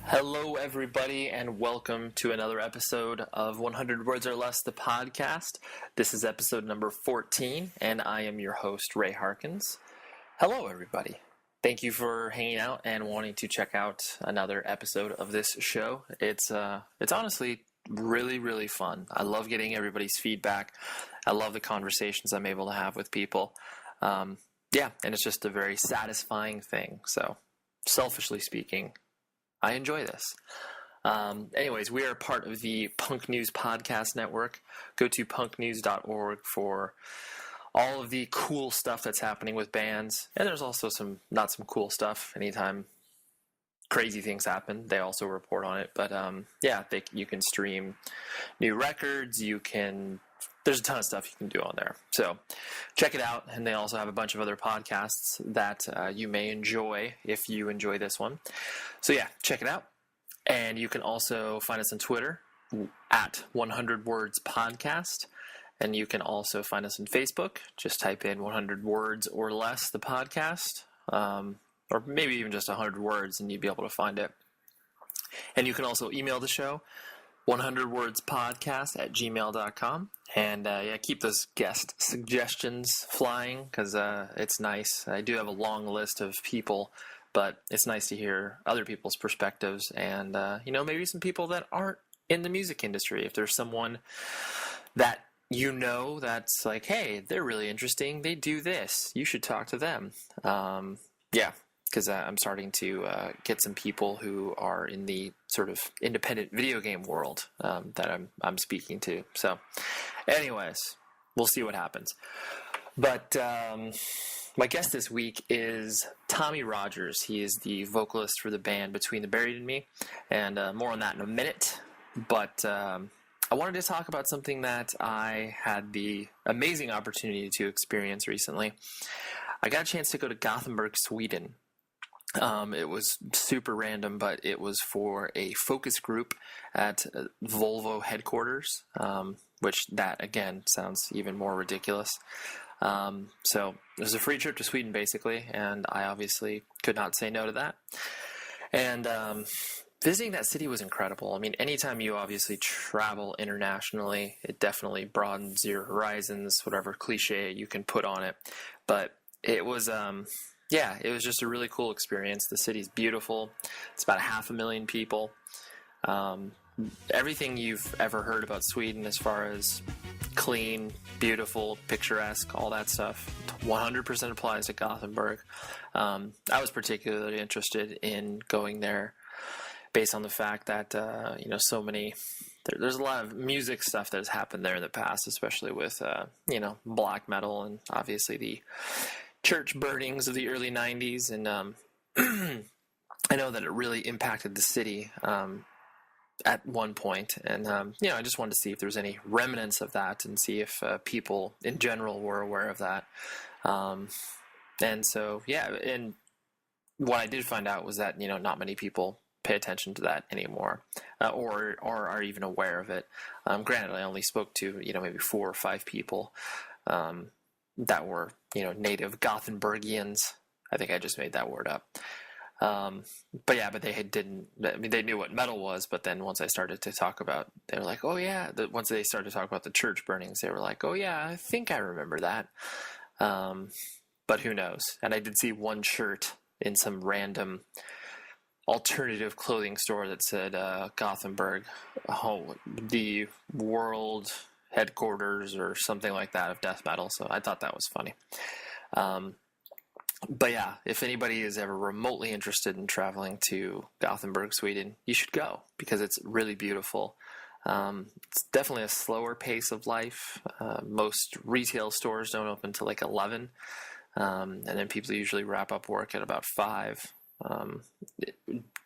Hello, everybody, and welcome to another episode of 100 Words or Less, the podcast. This is episode number 14, and I am your host, Ray Harkins. Hello, everybody. Thank you for hanging out and wanting to check out another episode of this show. It's honestly really, really fun. I love getting everybody's feedback. I love the conversations I'm able to have with people. And it's just a very satisfying thing. So, selfishly speaking, I enjoy this. Anyways, we are part of the Punk News Podcast Network. Go to punknews.org for all of the cool stuff that's happening with bands. And there's also some cool stuff. Anytime crazy things happen, they also report on it. But you can stream new records. There's a ton of stuff you can do on there. So check it out. And they also have a bunch of other podcasts that you may enjoy if you enjoy this one. So yeah, check it out. And you can also find us on Twitter at 100 Words Podcast. And you can also find us on Facebook. Just type in 100 Words or Less, the podcast. Or maybe even just 100 words and you'd be able to find it. And you can also email the show, 100wordspodcast@gmail.com. And keep those guest suggestions flying because it's nice. I do have a long list of people, but it's nice to hear other people's perspectives and, maybe some people that aren't in the music industry. If there's someone that that's like, hey, they're really interesting. They do this. You should talk to them. Because I'm starting to get some people who are in the sort of independent video game world that I'm speaking to. So, anyways, we'll see what happens. But my guest this week is Tommy Rogers. He is the vocalist for the band Between the Buried and Me, and more on that in a minute. But I wanted to talk about something that I had the amazing opportunity to experience recently. I got a chance to go to Gothenburg, Sweden. It was super random, but it was for a focus group at Volvo headquarters, which that, again, sounds even more ridiculous. So it was a free trip to Sweden, basically, and I obviously could not say no to that. And visiting that city was incredible. I mean, anytime you obviously travel internationally, it definitely broadens your horizons, whatever cliche you can put on it. But it was... it was just a really cool experience. The city's beautiful. It's about 500,000 people. Everything you've ever heard about Sweden as far as clean, beautiful, picturesque, all that stuff, 100% applies to Gothenburg. I was particularly interested in going there based on the fact that, there's a lot of music stuff that has happened there in the past, especially with, black metal and obviously the church burnings of the early 90s, and I know that it really impacted the city at one point, and I just wanted to see if there was any remnants of that and see if people in general were aware of that. And what I did find out was that not many people pay attention to that anymore, or are even aware of it. Granted, I only spoke to maybe 4 or 5 people that were, native Gothenburgians. I think I just made that word up. But they knew what metal was, but then once I started to talk about, they were like, oh yeah, once they started to talk about the church burnings, they were like, oh yeah, I think I remember that. But who knows? And I did see one shirt in some random alternative clothing store that said, Gothenburg, the world headquarters or something like that of death metal. So I thought that was funny. But yeah, if anybody is ever remotely interested in traveling to Gothenburg, Sweden, you should go because it's really beautiful. It's definitely a slower pace of life. Most retail stores don't open till like 11. And then people usually wrap up work at about 5.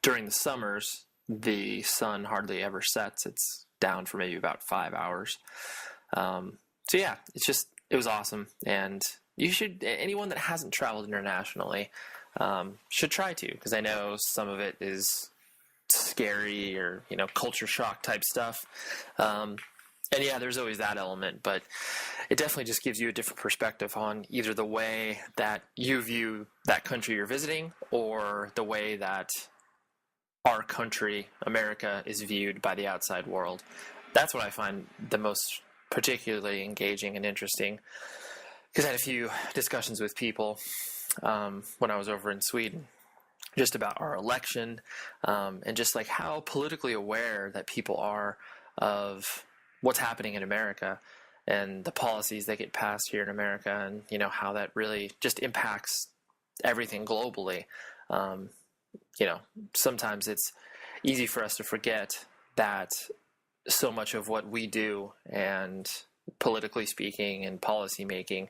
During the summers, the sun hardly ever sets. It's down for maybe about 5 hours. It was awesome. And anyone that hasn't traveled internationally, should try to, because I know some of it is scary or, culture shock type stuff. And yeah, there's always that element, but it definitely just gives you a different perspective on either the way that you view that country you're visiting or the way that our country, America, is viewed by the outside world. That's what I find the most particularly engaging and interesting. Because I had a few discussions with people when I was over in Sweden, just about our election, and just like how politically aware that people are of what's happening in America and the policies that get passed here in America, and how that really just impacts everything globally. Sometimes it's easy for us to forget that so much of what we do, and politically speaking and policy making,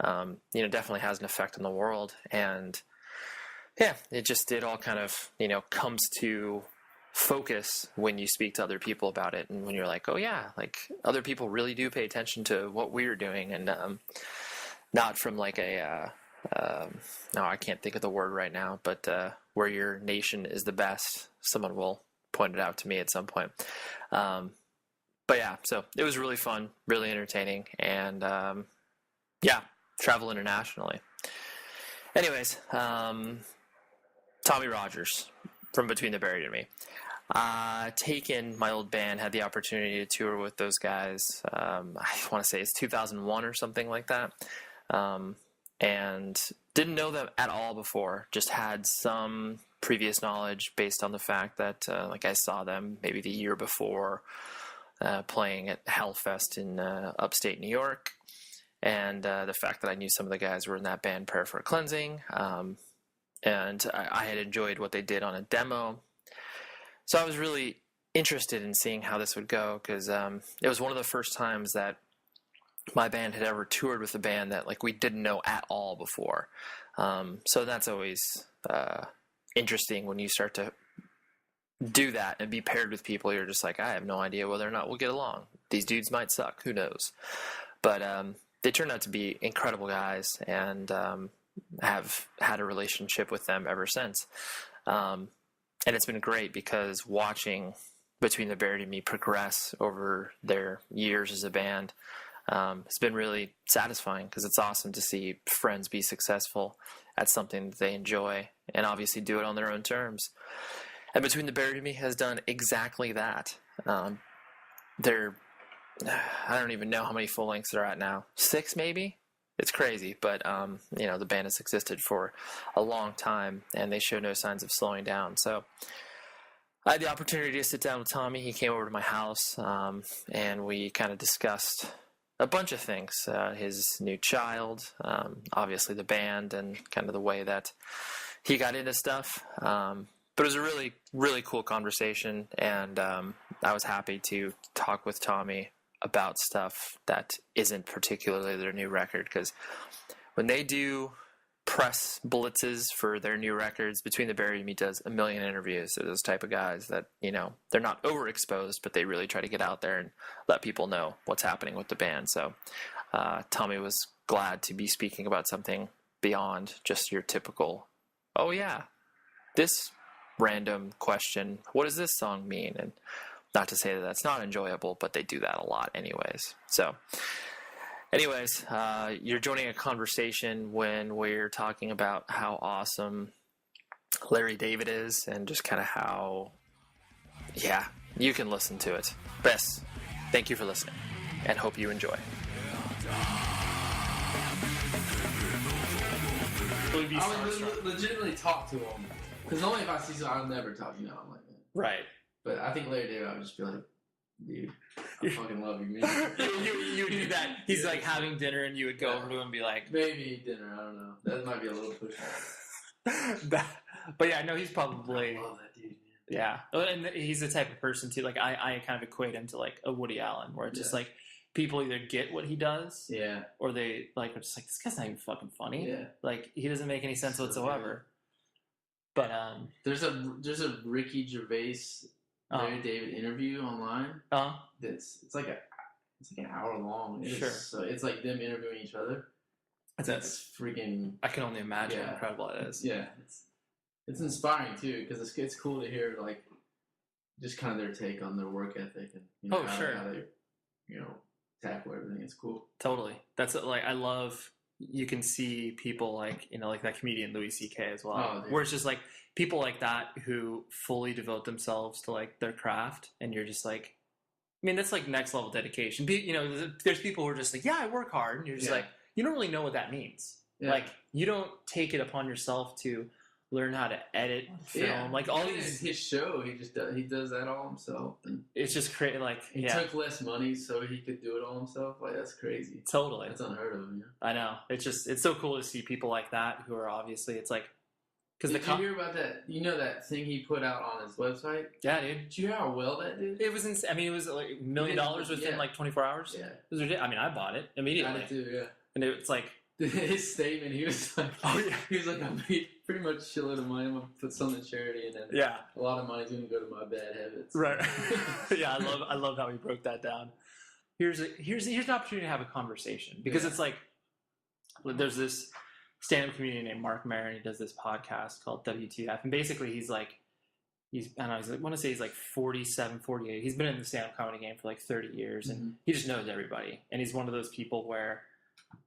definitely has an effect on the world. And yeah, it all kind of, comes to focus when you speak to other people about it. And when you're like, oh yeah, like other people really do pay attention to what we're doing, and not from like no, I can't think of the word right now, but where your nation is the best. Someone will point it out to me at some point. But yeah, so it was really fun, really entertaining, and travel internationally. Anyways, Tommy Rogers from Between the Buried and Me. Taken, my old band, had the opportunity to tour with those guys. I want to say it's 2001 or something like that. And didn't know them at all before. Just had some previous knowledge based on the fact that, I saw them maybe the year before playing at Hellfest in upstate New York. And the fact that I knew some of the guys were in that band, Prayer for Cleansing. And I had enjoyed what they did on a demo. So I was really interested in seeing how this would go, because it was one of the first times that my band had ever toured with a band that we didn't know at all before. So that's always interesting when you start to do that and be paired with people. You're just like, I have no idea whether or not we'll get along. These dudes might suck. Who knows? But they turned out to be incredible guys, and have had a relationship with them ever since. And it's been great, because watching Between the Buried and Me progress over their years as a band, it's been really satisfying, because it's awesome to see friends be successful at something that they enjoy, and obviously do it on their own terms. And Between the Buried and Me has done exactly that. I don't even know how many full lengths they're at now. 6 maybe? It's crazy, but the band has existed for a long time, and they show no signs of slowing down. So I had the opportunity to sit down with Tommy. He came over to my house, and we kind of discussed a bunch of things. His new child, obviously the band, and kind of the way that he got into stuff. But it was a really, really cool conversation, and I was happy to talk with Tommy about stuff that isn't particularly their new record, because when they do press blitzes for their new records, Between the Buried and Me does a million interviews. They're those type of guys that, they're not overexposed, but they really try to get out there and let people know what's happening with the band. So Tommy was glad to be speaking about something beyond just your typical, oh yeah, this random question, what does this song mean? And not to say that that's not enjoyable, but they do that a lot anyways. So anyways, you're joining a conversation when we're talking about how awesome Larry David is, and just kind of how, you can listen to it. Bess, thank you for listening, and hope you enjoy. I would legitimately talk to him, because only if I see something, I'll never talk. I'm like that. Right. But I think Larry David, I would just be like, dude, I fucking love you, man. you do that. He's like having dinner, and you would go over to him and be like, maybe dinner, I don't know. That might be a little push. But yeah, no, he's probably. I love that dude, man. Yeah, and he's the type of person too. Like I kind of equate him to like a Woody Allen, where it's just like people either get what he does, or they are just like, this guy's not even fucking funny. Yeah, like he doesn't make any sense whatsoever. But there's a Ricky Gervais Larry David interview online. It's like an hour long. Sure. So it's like them interviewing each other. That's freaking. I can only imagine how incredible it is. Yeah, it's inspiring too, because it's cool to hear like just kind of their take on their work ethic, and how they tackle everything. It's cool. Totally. That's like I love you can see people like, like that comedian Louis C.K. as well, Oh, where it's just like people like that who fully devote themselves to like their craft, and you're just like, I mean, that's like next level dedication. There's people who are just like, yeah, I work hard, and you're just like, you don't really know what that means. Yeah. Like, you don't take it upon yourself to learn how to edit film, like all these. His show, he does that all himself, and it's just crazy. Like he took less money so he could do it all himself. Like, that's crazy. Totally, that's unheard of. Yeah. I know. It's so cool to see people like that who are obviously. It's like, because did you hear about that? You know that thing he put out on his website? Yeah, dude. Did you hear how well that did? It was insane. I mean, it was like $1 million within like 24 hours. Yeah, it was ridiculous. I mean, I bought it immediately. I did too. Yeah, and it's like. His statement, he was like, he was like, I made pretty much shitload of money. I'm gonna put some in charity, and then a lot of money's gonna go to my bad habits. Right. Yeah, I love how he broke that down. Here's an opportunity to have a conversation, because it's like there's this stand-up comedian named Mark Maron. He does this podcast called WTF, and basically he's I want to say he's like 47, 48. He's been in the stand-up comedy game for like 30 years, and he just knows everybody. And he's one of those people where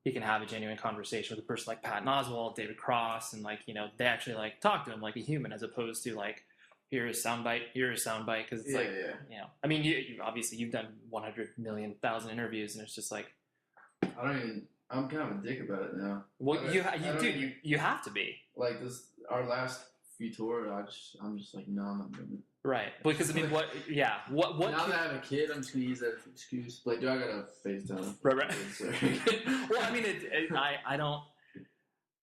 he can have a genuine conversation with a person like Patton Oswalt, David Cross, and like, they actually like talk to him like a human, as opposed to like, here's a soundbite, because it's I mean, you've done 100 million thousand interviews, and it's just like, I'm kind of a dick about it now. Well, you have to be. Like our last few tours, I'm just like, no, I'm not doing it. Right, because I mean, what? Now that I have a kid, I'm just gonna use that as an excuse. Like, do I gotta FaceTime? Right. Well, I mean,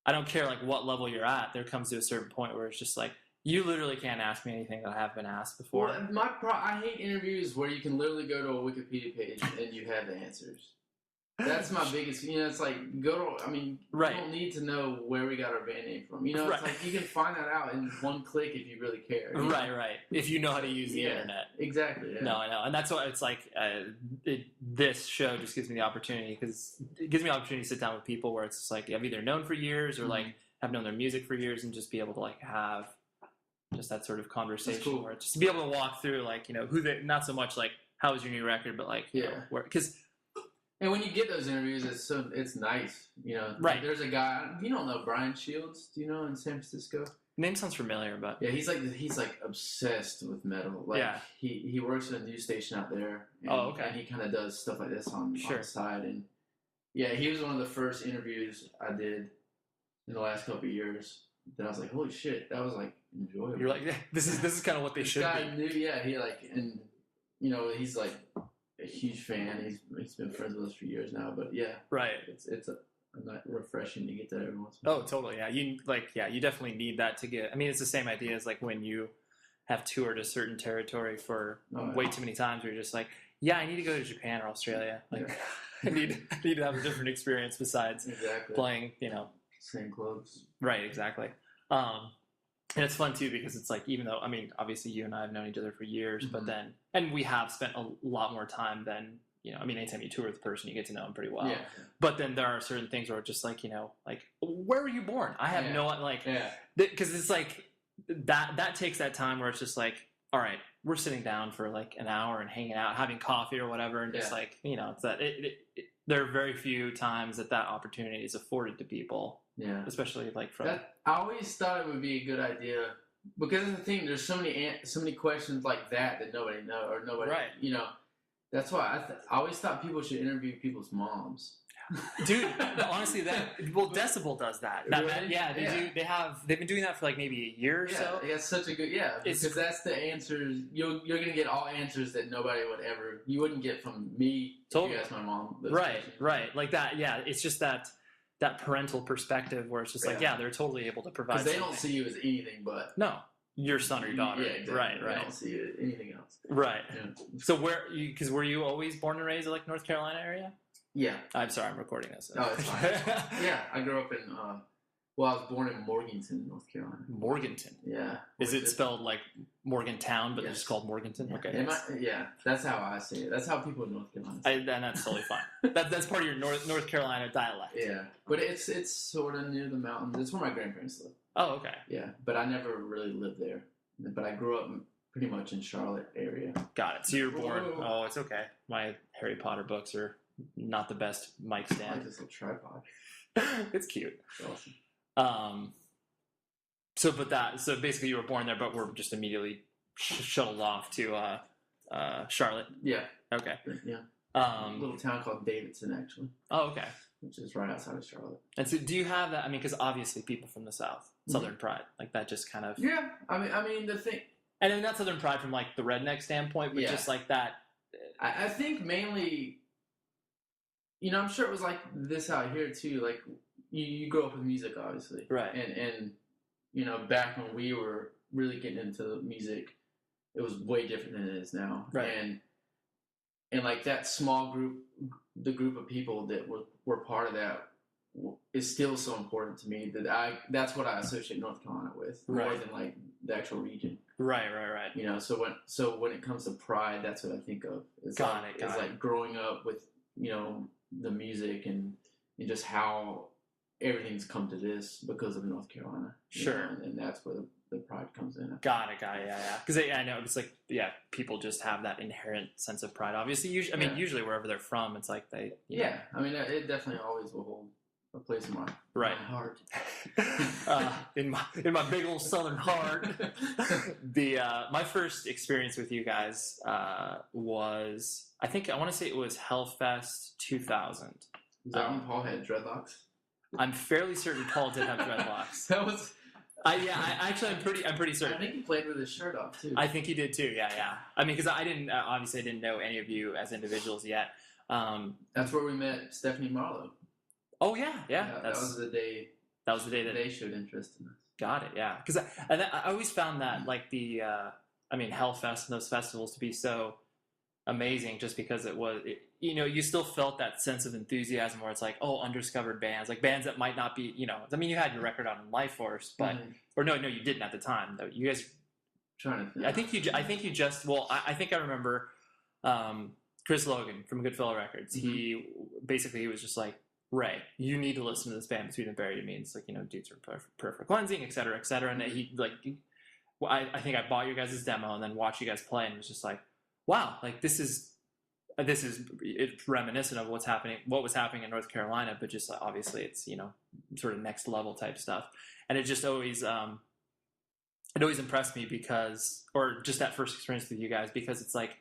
I don't care like what level you're at. There comes to a certain point where it's just like, you literally can't ask me anything that I haven't been asked before. Well, I hate interviews where you can literally go to a Wikipedia page and you have the answers. That's my biggest. It's like you don't need to know where we got our band name from. It's like you can find that out in one click if you really care. Right. If you know how to use the internet. Exactly. Yeah. No, I know, and that's why it's like this show just gives me the opportunity, because it gives me the opportunity to sit down with people where it's just like I've either known for years or like have known their music for years, and just be able to like have just that sort of conversation where just to be able to walk through like who they, not so much like how was your new record, but like where, because. And when you get those interviews, it's nice, Right. Like there's a guy, you don't know Brian Shields, do you know, in San Francisco? Name sounds familiar, but yeah, he's like obsessed with metal. Like he works at a news station out there. And, and he kind of does stuff like this on the side. And yeah, he was one of the first interviews I did in the last couple of years. That I was like, holy shit, that was like enjoyable. You're like, this is kind of what they should be. He like, and he's like a huge fan. He's been friends with us for years now, but it's refreshing to get that every once in a while. Oh, totally. Yeah, you definitely need that to get. I mean, it's the same idea as like when you have toured a certain territory for way too many times. Where you're just like, I need to go to Japan or Australia. Like, I need to have a different experience besides playing. Same clubs. Right. Exactly. And it's fun too, because it's like, even though, I mean, obviously you and I have known each other for years, but then, and we have spent a lot more time than, I mean, anytime you tour with a person, you get to know them pretty well. Yeah. But then there are certain things where it's just like, like, where were you born? I have because it's like, that takes that time where it's just like, all right, we're sitting down for like an hour and hanging out, having coffee or whatever. And just like, it's that, there are very few times that opportunity is afforded to people. Yeah, especially like from. I always thought it would be a good idea, because that's the thing. There's so many questions like that nobody knows, or nobody. Right. That's why I always thought people should interview people's moms. Dude, honestly, Decibel does that. They've been doing that for like maybe a year or so. Yeah, it's such a good because that's the answers. You're gonna get all answers that nobody you wouldn't get from me. Totally. If you ask my mom. Right, like that. Yeah, it's just that parental perspective where it's just like, they're totally able to provide. Because they don't see you as anything but your son or your daughter. Yeah, exactly. Right. They don't see you as anything else. Right. Yeah. So were you always born and raised in like North Carolina area? Yeah. I'm sorry, I'm recording this. Oh, it's fine. Yeah, I grew up in. I was born in Morganton, North Carolina. Morganton. Yeah. Is it spelled like Morgantown, but it's called Morganton? Yeah. Okay. That's how I say it. That's how people in North Carolina say it. And that's totally fine. That's part of your North Carolina dialect. Yeah, but it's sort of near the mountains. It's where my grandparents live. Oh, okay. Yeah, but I never really lived there. But I grew up pretty much in Charlotte area. Got it. So you were born. Oh, it's okay. My Harry Potter books are not the best mic stand. I like this little tripod. It's cute. Awesome. So basically you were born there, but were just immediately shuttled off to Charlotte. Yeah. Okay. Yeah. A little town called Davidson, actually. Oh, okay. Which is right outside of Charlotte. And so, do you have that? I mean, because obviously people from the South, Southern pride, like that, just kind of. Yeah. I mean the thing. And then not Southern pride from like the redneck standpoint, but just like that. I think mainly. I'm sure it was like this out here too. Like you grow up with music, obviously, right? And back when we were really getting into music, it was way different than it is now, right? And like that small group, the group of people that were part of that is still so important to me that's what I associate North Carolina with more than like the actual region. Right. So when it comes to pride, that's what I think of. It's like growing up with the music and just how everything's come to this because of North Carolina. Sure. And that's where the pride comes in. Got it. Yeah. Because I know it's like, people just have that inherent sense of pride. Obviously, usually wherever they're from, it's like they. Yeah. I mean, it definitely always will hold a place in my heart. in my big old Southern heart. My first experience with you guys was, I want to say it was Hellfest 2000. Is that when Paul had dreadlocks? I'm fairly certain Paul did have dreadlocks. That was. I'm pretty certain. I think he played with his shirt off too. I think he did too. Yeah. I mean, because I didn't know any of you as individuals yet. That's where we met Stephanie Marlowe. Oh yeah. That was the day. That was the day that they showed interest in us. Got it. Yeah, because I always found that like the Hellfest and those festivals to be so amazing, just because it was you still felt that sense of enthusiasm where it's like, oh, undiscovered bands, like bands that might not be you had your record on Life Force, but or no, you didn't at the time though. You guys trying to think. I think you just I think I remember Chris Logan from Goodfellow Records. Mm-hmm. He was just like, Ray, you need to listen to this band Between the Buried and Me. It's like, dudes are peripheral cleansing, et cetera, et cetera. And I think I bought your guys' demo and then watched you guys play and was just like, wow, like this is it's reminiscent of what was happening in North Carolina, but just obviously it's, sort of next level type stuff. And it just always, impressed me or just that first experience with you guys, because it's like,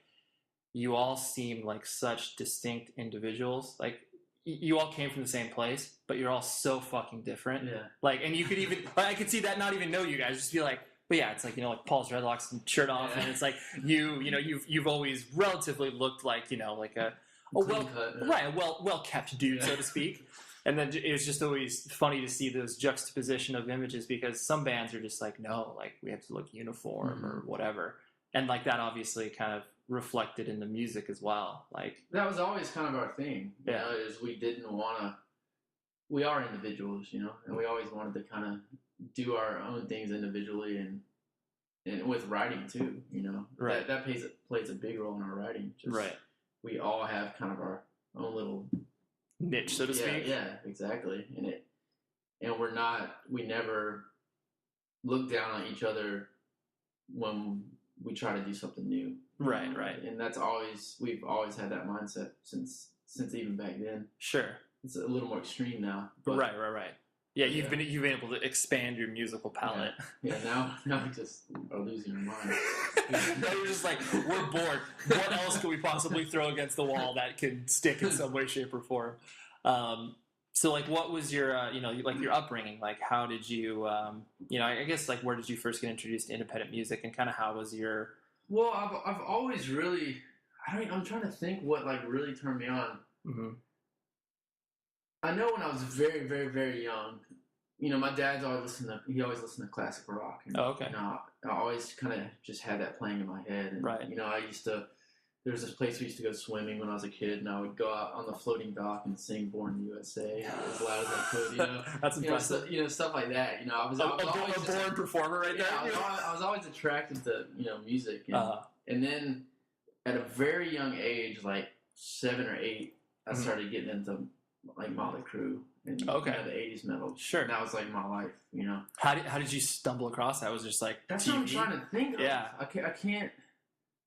you all seem like such distinct individuals. Like, you all came from the same place, but you're all so fucking different. Yeah. Like, and you could even, I could see that not even know you guys, just be like, but yeah, it's like, like Paul's dreadlocks and shirt off, and it's like you've always relatively looked like, like a well kept dude, so to speak. And then it was just always funny to see those juxtaposition of images, because some bands are just like, no, like we have to look uniform or whatever, and like that obviously kind of reflected in the music as well. Like that was always kind of our thing. Is we didn't want to. We are individuals, and we always wanted to kind of do our own things individually, and with writing too. Right. That plays a big role in our writing. Right. We all have kind of our own little niche, so to speak. Yeah, exactly. We never look down on each other when we try to do something new. Right. And we've always had that mindset since even back then. Sure. It's a little more extreme now. But, right. Yeah, you've been able to expand your musical palette. Yeah, now we just are losing our mind. Now you're just like, we're bored. What else could we possibly throw against the wall that could stick in some way, shape, or form? So, like, what was your, your upbringing? Like, how did you, I guess, like, where did you first get introduced to independent music, and kind of how was your... Well, I've always really... I'm trying to think what, like, really turned me on. Mm-hmm. I know when I was very, very, very young, my dad's always listened to classic rock. And, okay. I always kind of just had that playing in my head. And, right. There was this place we used to go swimming when I was a kid, and I would go out on the floating dock and sing "Born USA" as loud as I could. That's impressive. Stuff like that. I was always a born performer right there. I was always attracted to music, and then at a very young age, like 7 or 8, I started getting into like Motley Crue and the 80s metal. Sure, and that was like my life. How did you stumble across that? Was it just like that's TV? What I'm trying to think of. Yeah, I can't.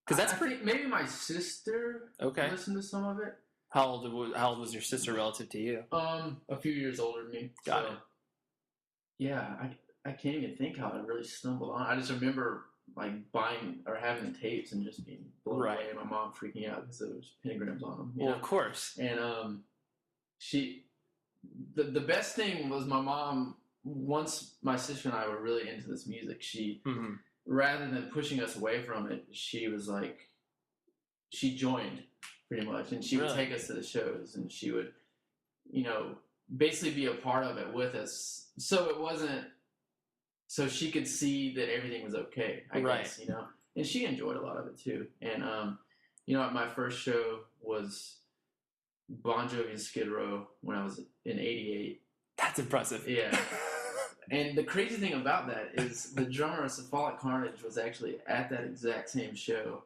Because that's maybe my sister listened to some of it. How old was your sister relative to you? A few years older than me. Got it. Yeah, I can't even think how I really stumbled on. I just remember like buying or having the tapes and just being blown away. My mom freaking out because there was pentagrams on them. Well, of course. And the best thing was my mom. Once my sister and I were really into this music, she rather than pushing us away from it, she was like, she joined pretty much, and she would take us to the shows, and she would, basically be a part of it with us. So it wasn't. So she could see that everything was okay, I guess, and she enjoyed a lot of it too. And, my first show was Bon Jovi and Skid Row when I was in '88. That's impressive. Yeah. And the crazy thing about that is the drummer of Cephalic Carnage was actually at that exact same show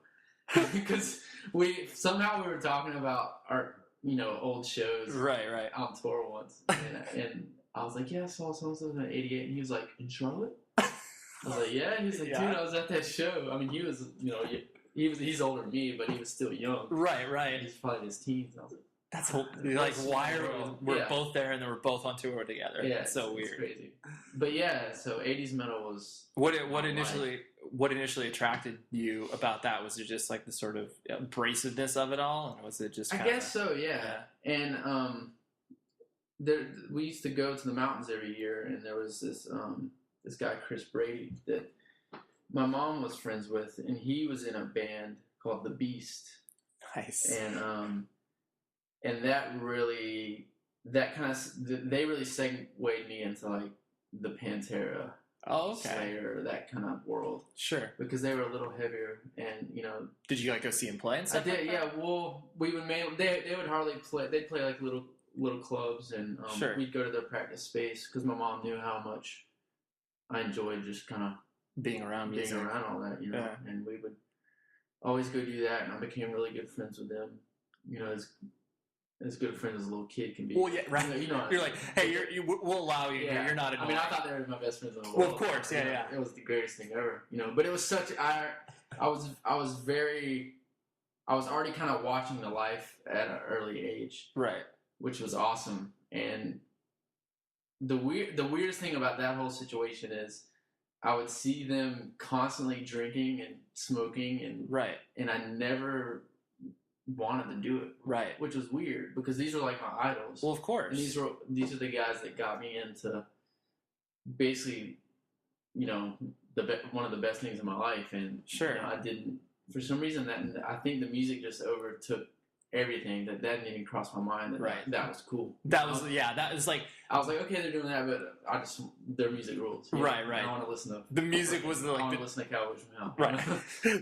because we were talking about our, old shows. Right. On tour once. And I was like, yeah, I saw so-and-so in '88. And he was like, in Charlotte? I was like, yeah. And he was like, dude, I was at that show. I mean, he was, he's older than me, but he was still young. Right. He's probably in his teens. And I was like, that's like, why we're both there and then we're both on tour together. Yeah, it's so weird. It's crazy. But yeah, so '80s metal was what initially attracted you about that? Was it just like the sort of abrasiveness of it all, and was it just? I guess so, yeah. And we used to go to the mountains every year, and there was this guy Chris Brady that my mom was friends with, and he was in a band called The Beast. Nice. And they really segued me into like the Pantera, Slayer, that kind of world. Sure. Because they were a little heavier, and Did you go see them play and stuff? I did, yeah. Well, we would they would hardly play. They'd play like little clubs, and we'd go to their practice space because my mom knew how much I enjoyed just kind of being around all that, And we would always go do that, and I became really good friends with them. As good friends as a little kid can be. Well, yeah, right. You're like, hey, we'll allow you. Yeah. You're not annoying. I mean, I thought they were my best friends in the world. Well, of course, yeah. It was the greatest thing ever, But it was such. I was already kind of watching the life at an early age, right? Which was awesome. And the weirdest thing about that whole situation is, I would see them constantly drinking and smoking, and I never wanted to do it, right? Which was weird because these were like my idols. Well, of course. And these are the guys that got me into basically, one of the best things in my life. And sure, I didn't, for some reason, that I think the music just overtook everything. That didn't even cross my mind. That was cool. That was that was like, I was like, okay, they're doing that, but their music rules. Right. I want to listen to the music. Was I want to listen to Cowboys from Hell. Right.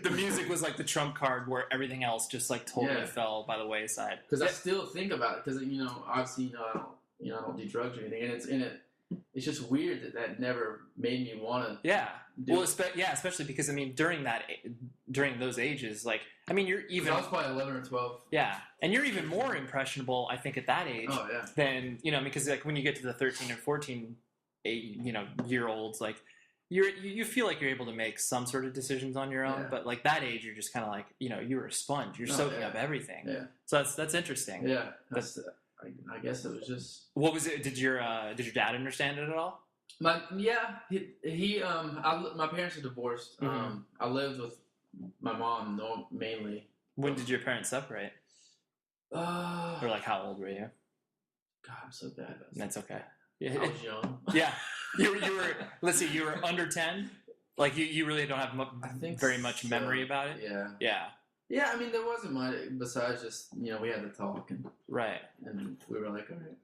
The music was like the trump card where everything else just like totally fell by the wayside. Because I still think about it. Because obviously I don't do drugs or anything, and it's in it. It's just weird that never made me want to. Yeah. Well, especially because during those ages, like, I mean, you're even. I was probably 11 or 12. Yeah, and you're even more impressionable, I think, at that age. Oh, yeah. Than because like when you get to the 13 and 14, year olds, like you feel like you're able to make some sort of decisions on your own, but like that age, you're just kind of like you're a sponge. You're soaking up everything. Yeah. So that's interesting. Yeah. I guess it was just. What was it? Did your dad understand it at all? My parents are divorced. Mm-hmm. I lived with my mom mainly. When did your parents separate? Or like, how old were you? God, I'm so bad. That's okay. I was young. Yeah, you were. Let's see, you were under 10. Like you really don't have very much memory about it. Yeah. Yeah, I mean, there wasn't much besides just, we had to talk. And we were like, all right.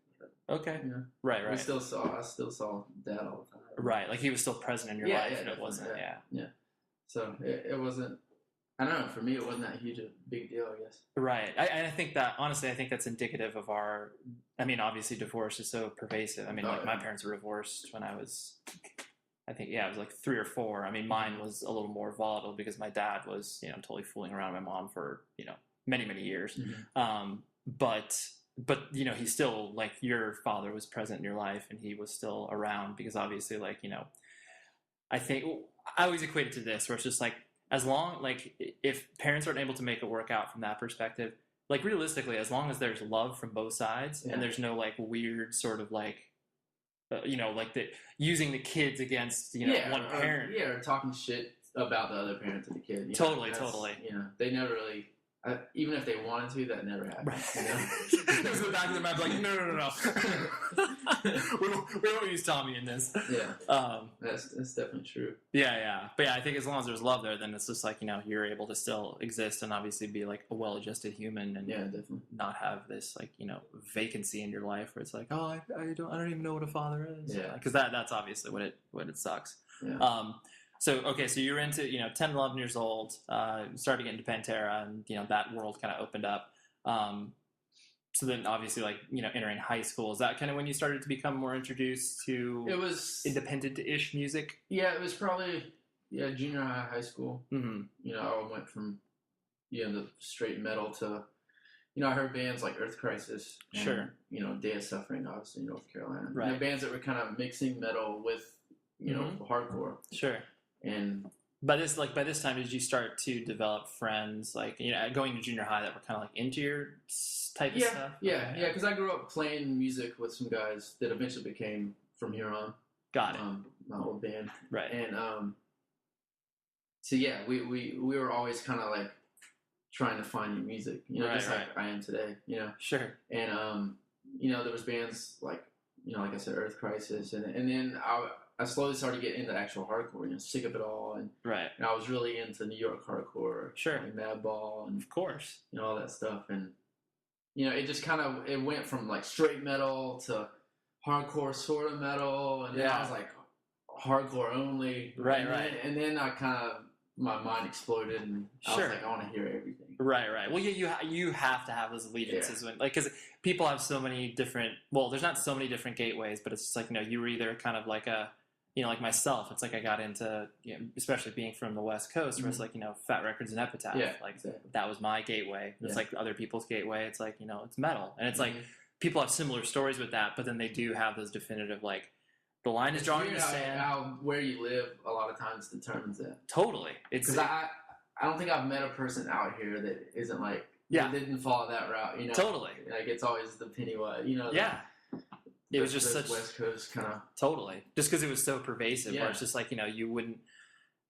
Okay. Right. I still saw Dad all the time. Right, like he was still present in your life, and it wasn't. Yeah. So it wasn't. I don't know. For me, it wasn't that huge a big deal, I guess. Right. I think that honestly, I think that's indicative of our. I mean, obviously, divorce is so pervasive. I mean, my parents were divorced when I was. I think I was like 3 or 4. I mean, mine was a little more volatile because my dad was totally fooling around with my mom for many years. Mm-hmm. But he still, like, your father was present in your life, and he was still around because obviously, like, I think I always equate it to this, where it's just like, as long, like, if parents aren't able to make it work out from that perspective, like realistically, as long as there's love from both sides and there's no like weird sort of like, like using the kids against one parent, or talking shit about the other parent to the kid. Totally. They never really. Even if they wanted to, that never happened. It was in the back of their mind, like, no. we don't use Tommy in this. Yeah, that's definitely true. Yeah. But yeah, I think as long as there's love there, then it's just like you're able to still exist and obviously be like a well-adjusted human and definitely not have this like vacancy in your life where it's like, oh, I don't even know what a father is. Yeah, because that's obviously what it sucks. Yeah. So you're into 10, 11 years old, started getting into Pantera, and that world kind of opened up. So then obviously entering high school, is that kind of when you started to become more introduced to independent-ish music? Yeah, it was probably junior high school. Mm-hmm. I went from the straight metal to I heard bands like Earth Crisis and, sure, Day of Suffering, obviously in North Carolina. Right. Bands that were kind of mixing metal with hardcore. Sure. And by this time, did you start to develop friends going to junior high that were kind of like into your type of stuff? Yeah, because I grew up playing music with some guys that eventually became From Here On. Got it. My old band, right? And so yeah, we were always kind of like trying to find new music, just like I am today, Sure. And there was bands like like I said, Earth Crisis, and then I slowly started getting into actual hardcore, Sick of It All, and I was really into New York hardcore, sure, like Madball, and of course, all that stuff, and it just kind of went from like straight metal to hardcore sort of metal, and then I was like hardcore only, right. And then I kind of my mind exploded, and I was like, I want to hear everything. Right. Well, you have to have those allegiances when because people have so many different. Well, there's not so many different gateways, but it's just like you were either kind of like a like myself, it's like I got into, especially being from the West Coast, where it's like, Fat Records and Epitaph. Yeah, like exactly. That was my gateway. It's like other people's gateway. It's like, it's metal. And it's like, people have similar stories with that, but then they do have those definitive, like, the line is drawn in the sand. How where you live a lot of times determines that. Totally. Because I don't think I've met a person out here that isn't like, that didn't follow that route, Totally. Like, it's always the Pennywise, It was just such West Coast kind of totally just because it was so pervasive. Where it's just like you wouldn't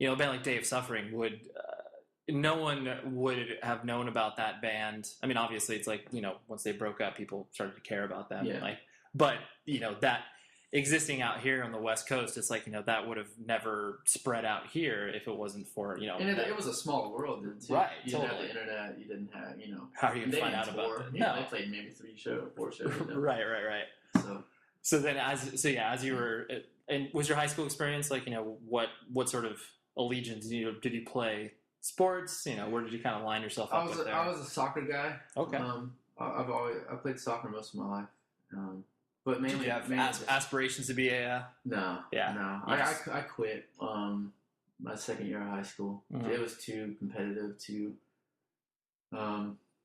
a band like Day of Suffering would no one would have known about that band. I mean, obviously it's like once they broke up, people started to care about them. Yeah. But that existing out here on the West Coast, it's like that would have never spread out here if it wasn't for And it was a small world then too. Right. You didn't have the internet. You didn't have How are you gonna find out about it? No, they played maybe 4 shows. Right. So then, as you were, and was your high school experience like what sort of allegiance did you play sports? Where did you kind of line yourself up with there? I was a soccer guy. Okay. I played soccer most of my life, but mainly. Did you have aspirations to be a? No. Yeah. No. Yes. I quit my second year of high school. Mm-hmm. It was too competitive.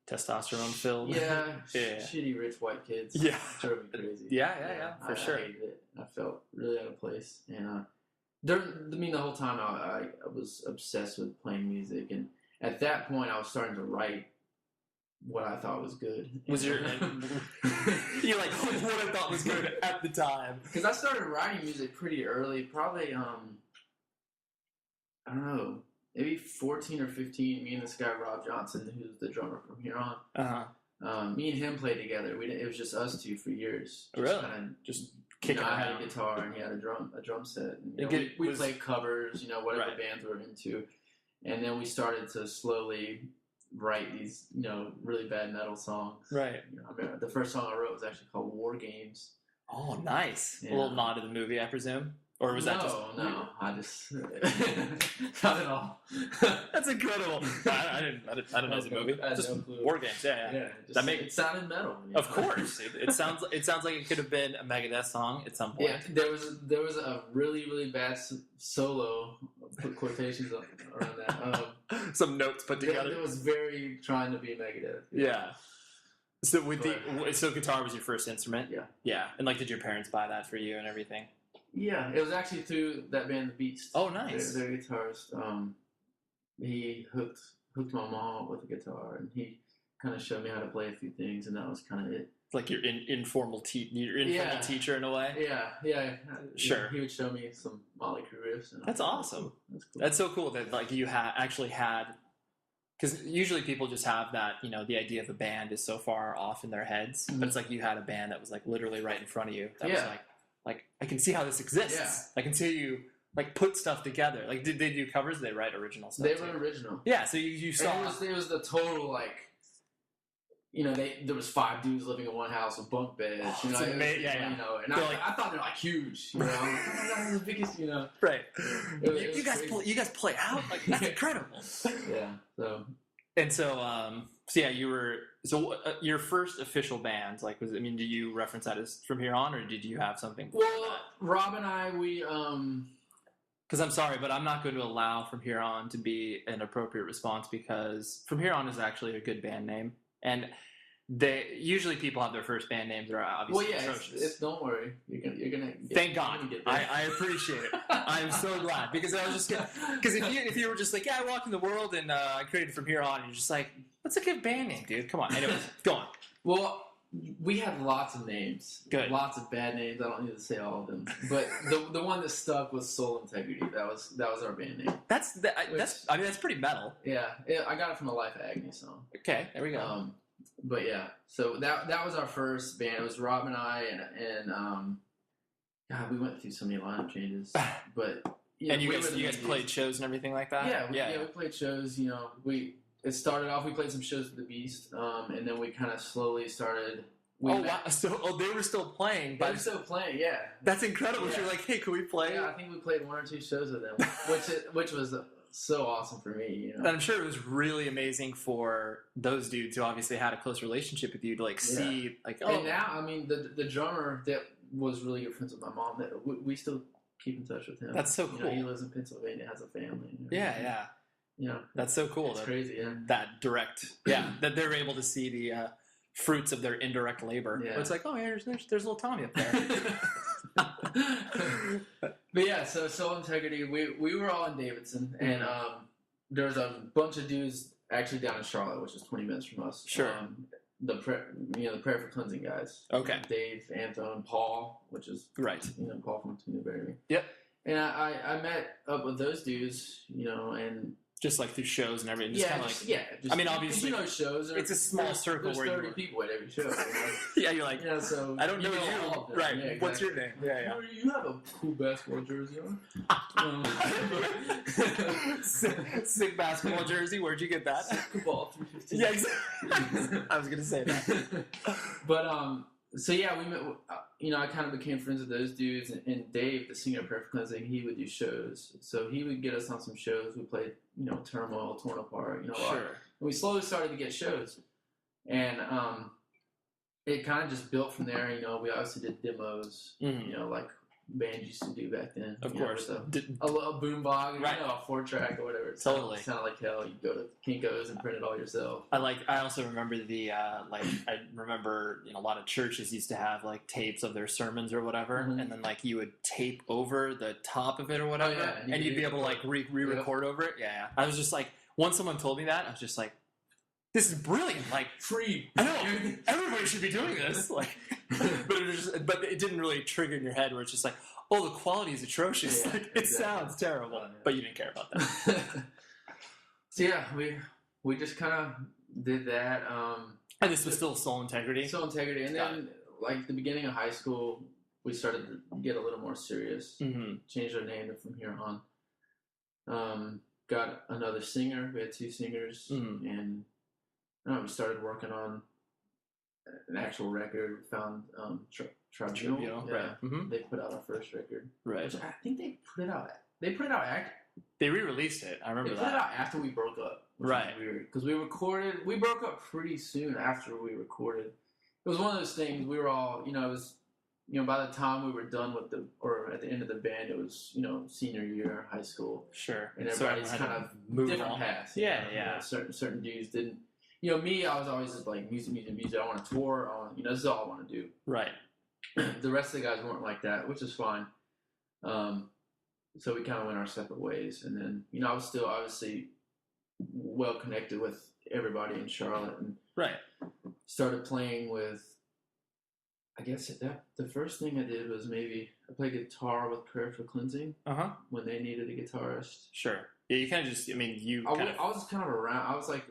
Testosterone filled. Yeah, shitty rich white kids. Yeah, drove me crazy. Yeah, for sure. I hated it. I felt really out of place, and the whole time I was obsessed with playing music, and at that point I was starting to write what I thought was good. Was you're like what I thought was good at the time? Because I started writing music pretty early, probably I don't know. Maybe 14 or 15, me and this guy, Rob Johnson, who's the drummer From Here On. Uh-huh. Me and him played together. It was just us two for years. Really? Just kicking around. I had a guitar and he had a drum set. And, we played covers, whatever bands we were into. And then we started to slowly write these, really bad metal songs. Right. The first song I wrote was actually called War Games. Oh, nice. Yeah. A little nod to the movie, I presume? Or was that just... No, I just... not at all. That's incredible. I didn't know the movie. Just no War Games, yeah. It sounded metal. Of course. It sounds like it could have been a Megadeth song at some point. Yeah, there was a really, really bad solo, put quotations around that. Some notes put together. It was very trying to be Megadeth. Yeah. So so guitar was your first instrument? Yeah. Yeah. And did your parents buy that for you and everything? Yeah, it was actually through that band, The Beast. Oh, nice. Their guitarist. He hooked my mom up with a guitar, and he kind of showed me how to play a few things, and that was kind of it. Like your informal teacher in a way. Yeah. Sure. He would show me some Motley Crue riffs. That's awesome. That's cool. That's so cool that like you actually had, because usually people just have that, you know, the idea of a band is so far off in their heads, but it's like you had a band that was like literally right in front of you. That was like I can see how this exists. Yeah. I can see you like put stuff together. Like, did they do covers? Did they write original stuff? They were original. Yeah. So you saw it was the total like. You know, there was 5 dudes living in one house with bunk beds. You know, You know, and I thought they were like huge. You know, the biggest. You know, right? You guys play out like that's incredible. Yeah. So yeah, you were your first official band. Like, did you reference that as From Here On, or did you have something? Well, Rob and I, we Because I'm sorry, but I'm not going to allow From Here On to be an appropriate response, because From Here On is actually a good band name. And usually people have their first band names that are obviously atrocious. Don't worry, you're gonna. Thank God, I appreciate it. I'm so glad, because I was just because if you were just like, I walked in the world and I created From Here On, and you're just like, what's a good band name, dude? Come on. Anyways, go on. Well, we had lots of names. Good. Lots of bad names. I don't need to say all of them, but the one that stuck was Soul Integrity. That was our band name. That's pretty metal. Yeah, I got it from a Life of Agony song. Okay, there we go. But yeah, so that was our first band. It was Rob and I, and God, we went through so many lineup changes. But you guys played shows and everything like that. Yeah, we played shows. You know, it started off. We played some shows with the Beast, and then we kind of slowly started. Wow! So they were still playing. They were still playing. Yeah, that's incredible. Yeah. You're like, hey, can we play? Yeah, I think we played 1 or 2 shows with them, which was so awesome for me. You know, and I'm sure it was really amazing for those dudes who obviously had a close relationship with you to see like. Oh, and now, I mean, the drummer that was really good friends with my mom. That we still keep in touch with him. That's so cool. You know, he lives in Pennsylvania, has a family. Yeah. You know, that's so cool. It's crazy, yeah. That direct, that they're able to see the fruits of their indirect labor. Yeah. It's like, there's little Tommy up there. But yeah, so Soul Integrity, we were all in Davidson, and there was a bunch of dudes actually down in Charlotte, which is 20 minutes from us. Sure. The Prayer for Cleansing guys. Okay. Dave, Anton, Paul, which is right. You know, Paul from Newberry. Yep. And I met up with those dudes, you know, and. Just like through shows and everything. I mean, obviously, you know, shows. It's a small circle where 30 people at every show. You know? Yeah, you're like, so I don't know you. Right. Yeah, exactly. What's your name? Yeah. You have a cool basketball jersey on. Sick basketball jersey. Where'd you get that? Sick ball 315. Yeah, exactly. I was gonna say that. But so yeah, we met. You know, I kind of became friends with those dudes, and Dave, the singer of Prayer for Cleansing, he would do shows. So he would get us on some shows. We played, you know, Turmoil, Torn Apart, you know. Sure. And we slowly started to get shows, and it kind of just built from there. You know, we obviously did demos, you know, like bands used to do back then. Of course. A little boombox, right. You know, a 4-track or whatever. Totally. It sounded like hell. You go to Kinko's and print it all yourself. I also remember I remember, you know, a lot of churches used to have like tapes of their sermons or whatever, and then like you would tape over the top of it or whatever, and you'd be able to like re-record over it. Yeah. I was just like, once someone told me that, I was just like, this is brilliant. Like, free. I know. Everybody should be doing this. Like, but it didn't really trigger in your head where it's just like, the quality is atrocious. Yeah, like, it sounds terrible. But you didn't care about that. So yeah, we just kind of did that. And this was still Soul Integrity? Soul Integrity. And then, like, the beginning of high school, we started to get a little more serious. Changed our name to From Here On. Got another singer. We had 2 singers. And we started working on an actual record. We found Tribunal. Yeah. Right. They put out our first record. Right. Which I think they put it out. They re-released it. I remember that. They put it out after we broke up. Right. Weird. Because we broke up pretty soon after we recorded. It was one of those things, we were all, you know, it was, you know, by the time we were done with or at the end of the band, it was, you know, senior year, high school. Sure. And everybody's kind of different paths. Yeah. You know, certain dudes didn't. You know, me, I was always just like music. I want to tour. You know, this is all I want to do. Right. The rest of the guys weren't like that, which is fine. So we kind of went our separate ways. And then, you know, I was still obviously well connected with everybody in Charlotte, and started playing with. I guess the first thing I did was maybe I played guitar with Prayer for Cleansing when they needed a guitarist. Sure. Yeah, you kind of just. I mean, I was kind of around. I was like.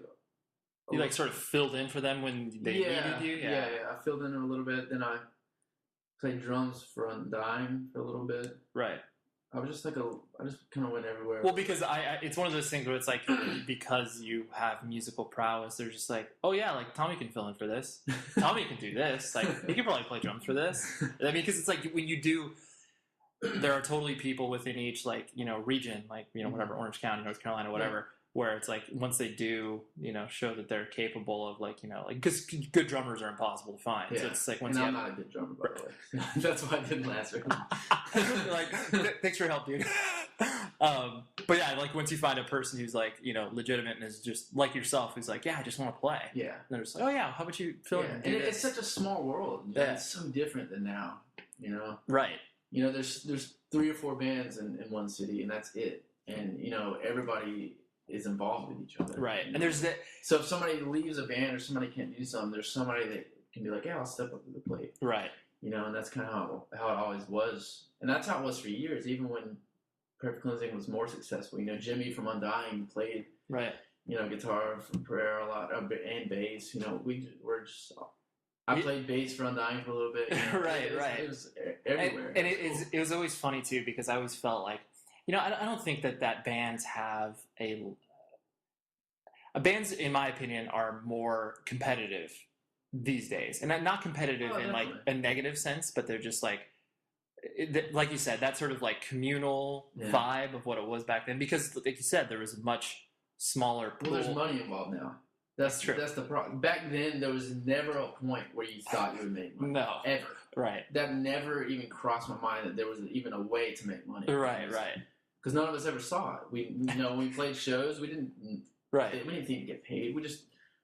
You like sort of filled in for them when they needed you. Yeah. I filled in a little bit. Then I played drums for Undying for a little bit. Right. I was just I just kind of went everywhere. Well, because it's one of those things where it's like, because you have musical prowess, they're just like, oh yeah, like Tommy can fill in for this. Tommy can do this. Like, he can probably play drums for this. I mean, because it's like when you do, there are totally people within each, like, you know, region, like, you know, whatever, Orange County, North Carolina, whatever, where it's like, once they do, you know, show that they're capable of, like, you know, like, because good drummers are impossible to find. Yeah. So it's like, once I'm not a good drummer, by the way. That's why I didn't last very long. Like, thanks for your help, dude. But yeah, like, once you find a person who's, like, you know, legitimate and is just like yourself, who's like, yeah, I just want to play. Yeah. And they're just like, oh yeah, how about you fill in? And it's such a small world. Yeah. It's so different than now, you know? Right. You know, there's 3 or 4 bands in one city, and that's it. And, you know, everybody is involved with each other. Right. You know? And there's that. So if somebody leaves a band or somebody can't do something, there's somebody that can be like, yeah, I'll step up to the plate. Right. You know, and that's kind of how it always was. And that's how it was for years, even when Perfect Cleansing was more successful. You know, Jimmy from Undying played, you know, guitar for Prayer a lot, and bass. You know, I played bass for Undying for a little bit. You know? It was everywhere. And it was always funny, too, because I always felt like, you know, I don't think that bands have bands, in my opinion, are more competitive these days. And not competitive in, like, a negative sense, but they're just, like you said, that sort of, like, communal vibe of what it was back then. Because, like you said, there was a much smaller pool. Well, there's money involved now. That's true. That's the problem. Back then, there was never a point where you thought you would make money. No. Ever. Right. That never even crossed my mind that there was even a way to make money. Right. Because none of us ever saw it. When we played shows, we didn't think to get paid.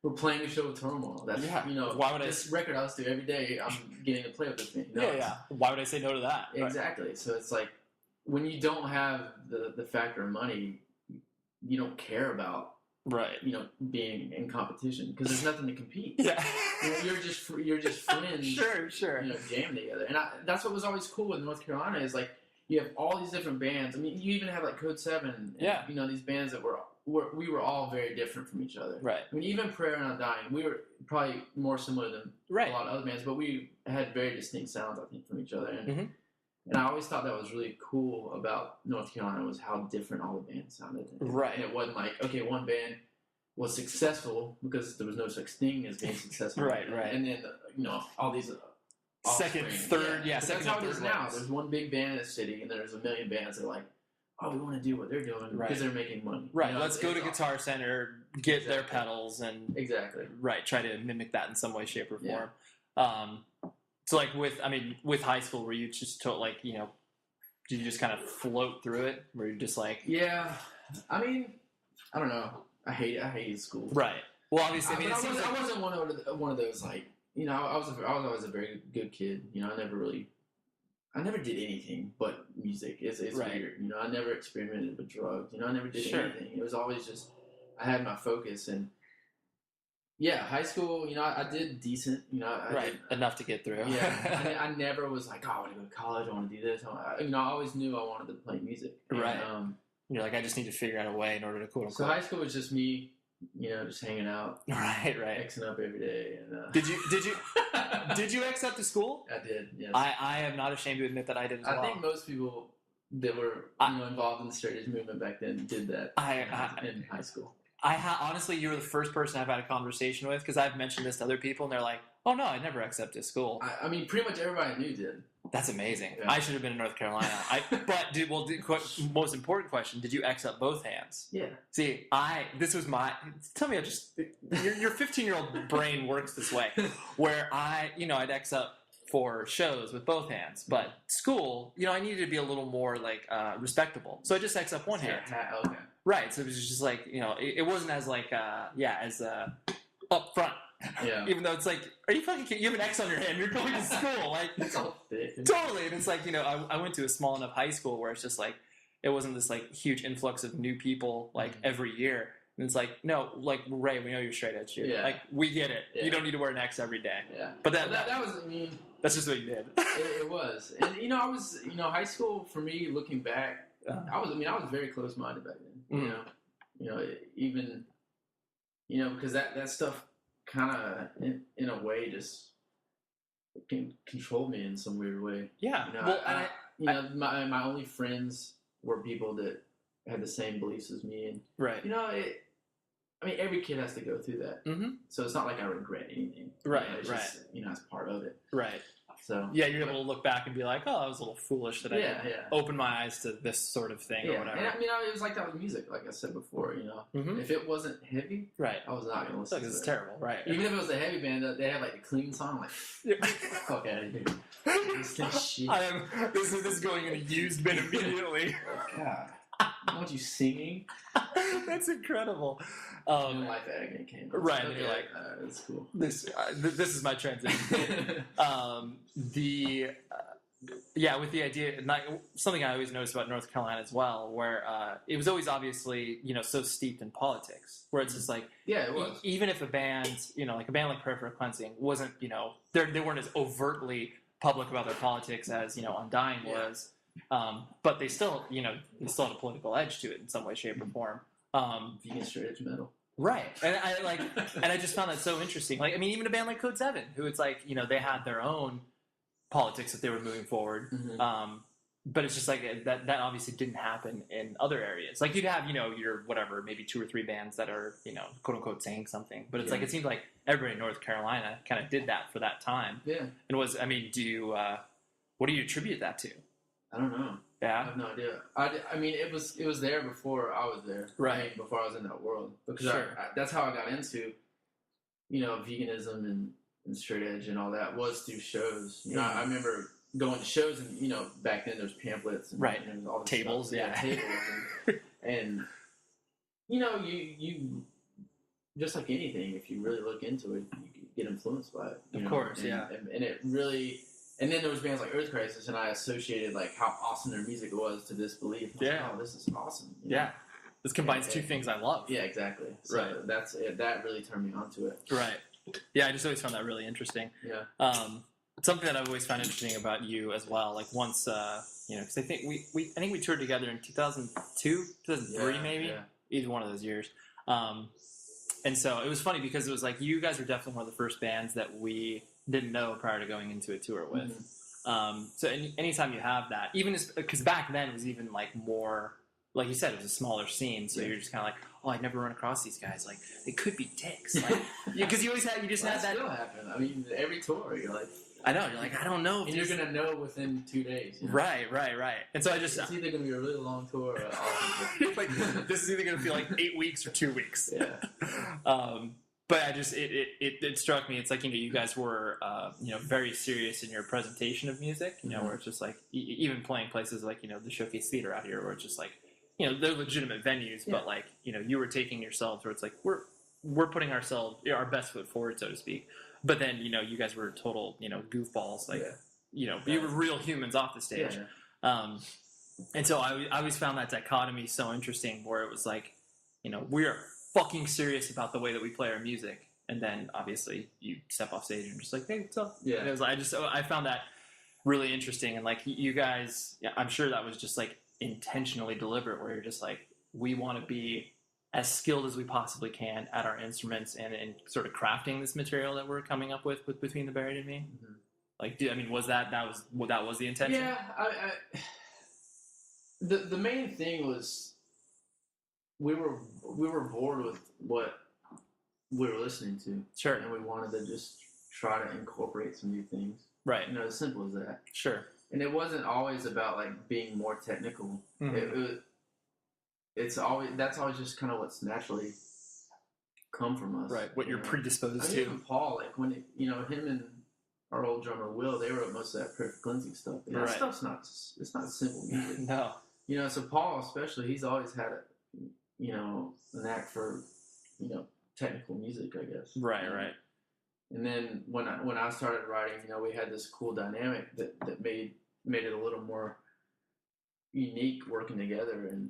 We're playing a show with Turmoil. That's you know, why would this record I listen to every day, I'm getting to play with this thing. You know? Yeah. Why would I say no to that? Exactly. Right. So it's like when you don't have the factor of money, you don't care about you know, being in competition because there's nothing to compete. Yeah. You know, you're just friends. Sure. You know, jamming together, and that's what was always cool with North Carolina is like you have all these different bands. I mean, you even have like Code 7. And, you know, these bands that we were all very different from each other. Right. I mean, even Prayer and Undying, we were probably more similar than a lot of other bands, but we had very distinct sounds, I think, from each other. And, and I always thought that was really cool about North Carolina was how different all the bands sounded. Right. And it wasn't like, okay, one band was successful because there was no such thing as being successful. Right. And then, you know, all these second, third, second, that's how it is now. There's one big band in the city, and there's a million bands that are like, oh, we want to do what they're doing because they're making money. Right. You know, let's go to Guitar Center, get their pedals, and try to mimic that in some way, shape, or form. Yeah. So, like with high school, were you just like, you know, did you just kind of float through it? Were you just like, yeah? I mean, I don't know. I hated school. Right. Well, obviously, I mean, I wasn't one of those like, you know, I was always a very good kid. You know, I never did anything but music. It's weird. You know, I never experimented with drugs. You know, I never did anything. It was always just I had my focus and. Yeah, high school, you know, I did decent, you know. Enough to get through. Yeah, I never was like, oh, I want to go to college, I want to do this. You know, I always knew I wanted to play music. Right. You're like, I just need to figure out a way in order to quote-unquote. So high school was just me, you know, just hanging out. Right. Xing up every day. And, Did you X up to school? I did, yes. I am not ashamed to admit that I did as well. I think most people that were involved in the straight edge movement back then did that in high school. Honestly, you were the first person I've had a conversation with because I've mentioned this to other people and they're like, oh no, I never X'd up to school. I mean, pretty much everybody I knew did. That's amazing. Yeah. I should have been in North Carolina. Most important question, did you X up both hands? Yeah. See, tell me, your 15-year-old brain works this way where I'd X up for shows with both hands, but school, you know, I needed to be a little more like respectable. So I just X up one hand. Okay. Right, so it was just like, you know, it wasn't as like, as up front. Yeah. Even though it's like, are you fucking kidding? You have an X on your hand, you're going to school. Like, it's all thick. Totally. And it's like, you know, I went to a small enough high school where it's just like, it wasn't this like huge influx of new people like every year. And it's like, no, like, Ray, we know you're straight edge, dude. Yeah. Like, we get it. Yeah. You don't need to wear an X every day. Yeah. But that was, I mean... That's just what you did. it was. And, I was, high school, for me, looking back, I was very close-minded back then. Even, because that stuff kind of, in a way, just controlled me in some weird way. Yeah. My only friends were people that had the same beliefs as me. And, right. Every kid has to go through that. Mm-hmm. So it's not like I regret anything. Right, it's right. Just, it's part of it. Right. So yeah, you're able to look back and be like, oh, I was a little foolish that I opened my eyes to this sort of thing or whatever. And it was like that with music, like I said before, Mm-hmm. If it wasn't heavy, right, I was not going to listen to it. It's terrible, right. Even if it was a heavy band, they had like a clean song, like, fuck out of here. Shit. This is going in a used bin immediately. God. I want you singing. That's incredible. Life Agony came. Right, okay, and you're like, that's cool. This is my transition. With the idea, something I always noticed about North Carolina as well, where it was always obviously so steeped in politics, where it's just like it was. Even if a band like a band like Prayer for Cleansing wasn't they weren't as overtly public about their politics as Undying was. But they still, had a political edge to it in some way, shape, or form. Vegan straight edge metal, right? And I just found that so interesting. Like, even a band like Code 7, who it's like, they had their own politics that they were moving forward. Mm-hmm. But it's just like that obviously didn't happen in other areas. Like, you'd have, your whatever, maybe 2 or 3 bands that are, quote unquote saying something. But it's like, it seems like everybody in North Carolina kind of did that for that time. Yeah. And what do you attribute that to? I don't know. Yeah, I have no idea. It was there before I was there. Right. Before I was in that world. Because sure. That's how I got into, veganism and straight edge and all that was through shows. I remember going to shows and, back then there's pamphlets and, right. and all this tables, stuff. Tables. And you just like anything, if you really look into it, you get influenced by it. Of course, And it really... And then there was bands like Earth Crisis, and I associated like how awesome their music was to this belief. Like, oh, this is awesome. This combines 2 things I love. Yeah, exactly. So that's it. That really turned me on to it. Right. Yeah, I just always found that really interesting. Yeah. Something that I've always found interesting about you as well. Like once, because I think we toured together in 2002, 2003 maybe, either one of those years. And so it was funny because it was like you guys were definitely one of the first bands that we didn't know prior to going into a tour with. Mm-hmm. So anytime you have that, even because back then it was even like more, like you said, it was a smaller scene. So you're just kind of like, oh, I'd never run across these guys. Like they could be dicks. Like, because you always had, you just had that. Still happen. Every tour you're like, I know. You're like, I don't know. And you're gonna know within 2 days. Right. And so it's either gonna be a really long tour or awesome. Like this is either gonna feel like 8 weeks or 2 weeks. Yeah. But I just it struck me. It's like you guys were very serious in your presentation of music. Where it's just like even playing places like the Showcase Theater out here, where it's just like they're legitimate venues, but like you were taking yourselves where it's like we're putting our best foot forward, so to speak. But then you guys were total goofballs, like you were real humans off the stage. And so I always found that dichotomy so interesting, where it was like we are fucking serious about the way that we play our music, and then obviously you step off stage and you're just like, hey, what's up? And it was I found that really interesting, and like you guys, I'm sure that was just like intentionally deliberate, where you're just like, we want to be as skilled as we possibly can at our instruments and sort of crafting this material that we're coming up with Between the Buried and Me. Mm-hmm. Like, was that was the intention? Yeah, the main thing was we were bored with what we were listening to. Sure. And we wanted to just try to incorporate some new things. Right. As simple as that. Sure. And it wasn't always about like being more technical. Mm-hmm. That's always just kind of what's naturally come from us. Right. What you're predisposed to. Even Paul, like when him and our old drummer Will, they wrote most of that Perfect Cleansing stuff. And that stuff's not simple music. No. So Paul especially, he's always had an knack for, technical music, I guess. Right. And then when I started writing, we had this cool dynamic that made it a little more unique working together, and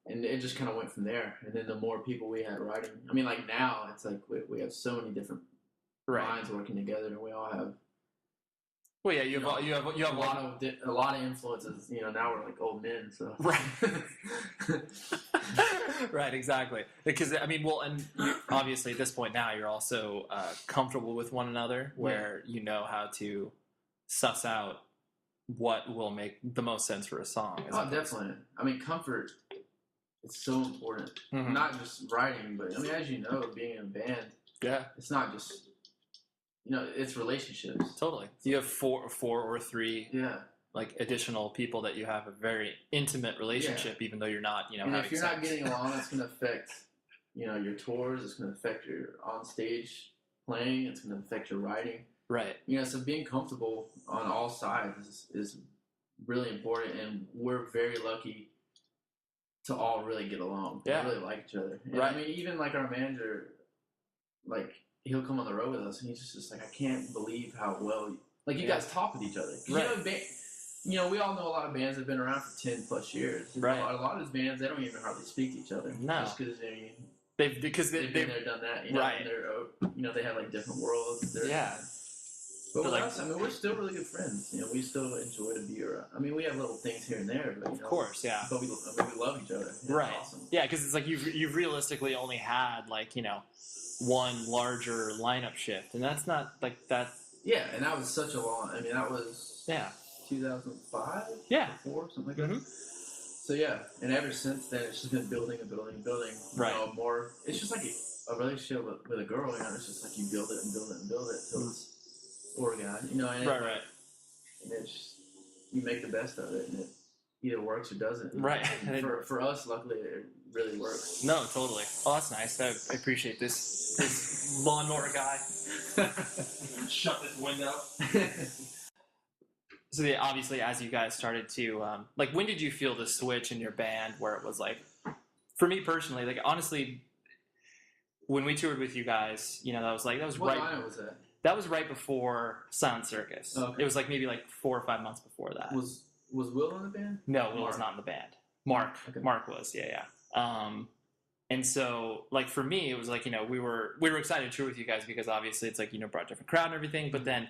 and it just kind of went from there. And then the more people we had writing, I mean, like now it's like we have so many different minds working together, and we all have. Well, yeah, you have a lot of influences. You know, now we're like old men, so right, right, exactly. Because I mean, well, and obviously at this point now, you're also comfortable with one another, where you know how to suss out what will make the most sense for a song. Oh, definitely. I mean, comfort. It's so important. Mm-hmm. Not just writing, but I mean, as you know, being in a band. Yeah. It's not just. You know, it's relationships. Totally. You have four or three like additional people that you have a very intimate relationship, even though you're not, you know, and if you're not getting along, it's going to affect, you know, your tours. It's going to affect your on-stage playing. It's going to affect your writing. Right. You know, so being comfortable on all sides is really important, and we're very lucky to all really get along. Yeah. We really like each other. And right. I mean, even like our manager, like, he'll come on the road with us, and he's just like, I can't believe how well, like, you guys talk with each other. Right. You know, we all know a lot of bands that have been around for 10 plus years. Right. A lot of those bands, they don't even hardly speak to each other. No. Just because they've been there, done that. You know, right. And they're, you know, they have like different worlds. Yeah. But with us, I mean, we're still really good friends. You know, we still enjoy to be around. I mean, we have little things here and there, but, you know, of course, yeah. But we love each other. It's right. Awesome. Yeah, because it's like you've realistically only had, like, you know, one larger lineup shift, and that's not like that. Yeah, and that was such a long. I mean, that was 2005. Yeah, 4 something like that. So yeah, and ever since then, it's just been building and building and building. Right. You know, more. It's just like a relationship with a girl. You know, it's just like you build it and build it and build it till it's organized. You know, and right. And it's just, you make the best of it, and it either works or doesn't. Right. For us, luckily, it really works. No, totally. Oh, that's nice. I appreciate this lawnmower guy. Shut this window. So obviously, as you guys started to, like, when did you feel the switch in your band where it was like, for me personally, like, honestly, when we toured with you guys, you know, that was what right. What line was that? That was right before Silent Circus. Okay. It was like maybe like 4 or 5 months before that. Was Will in the band? No, Will was not in the band. Mark. Okay. Mark was, yeah. And so, like, for me, it was like, you know, we were excited to tour with you guys because obviously it's like, you know, brought a different crowd and everything. But then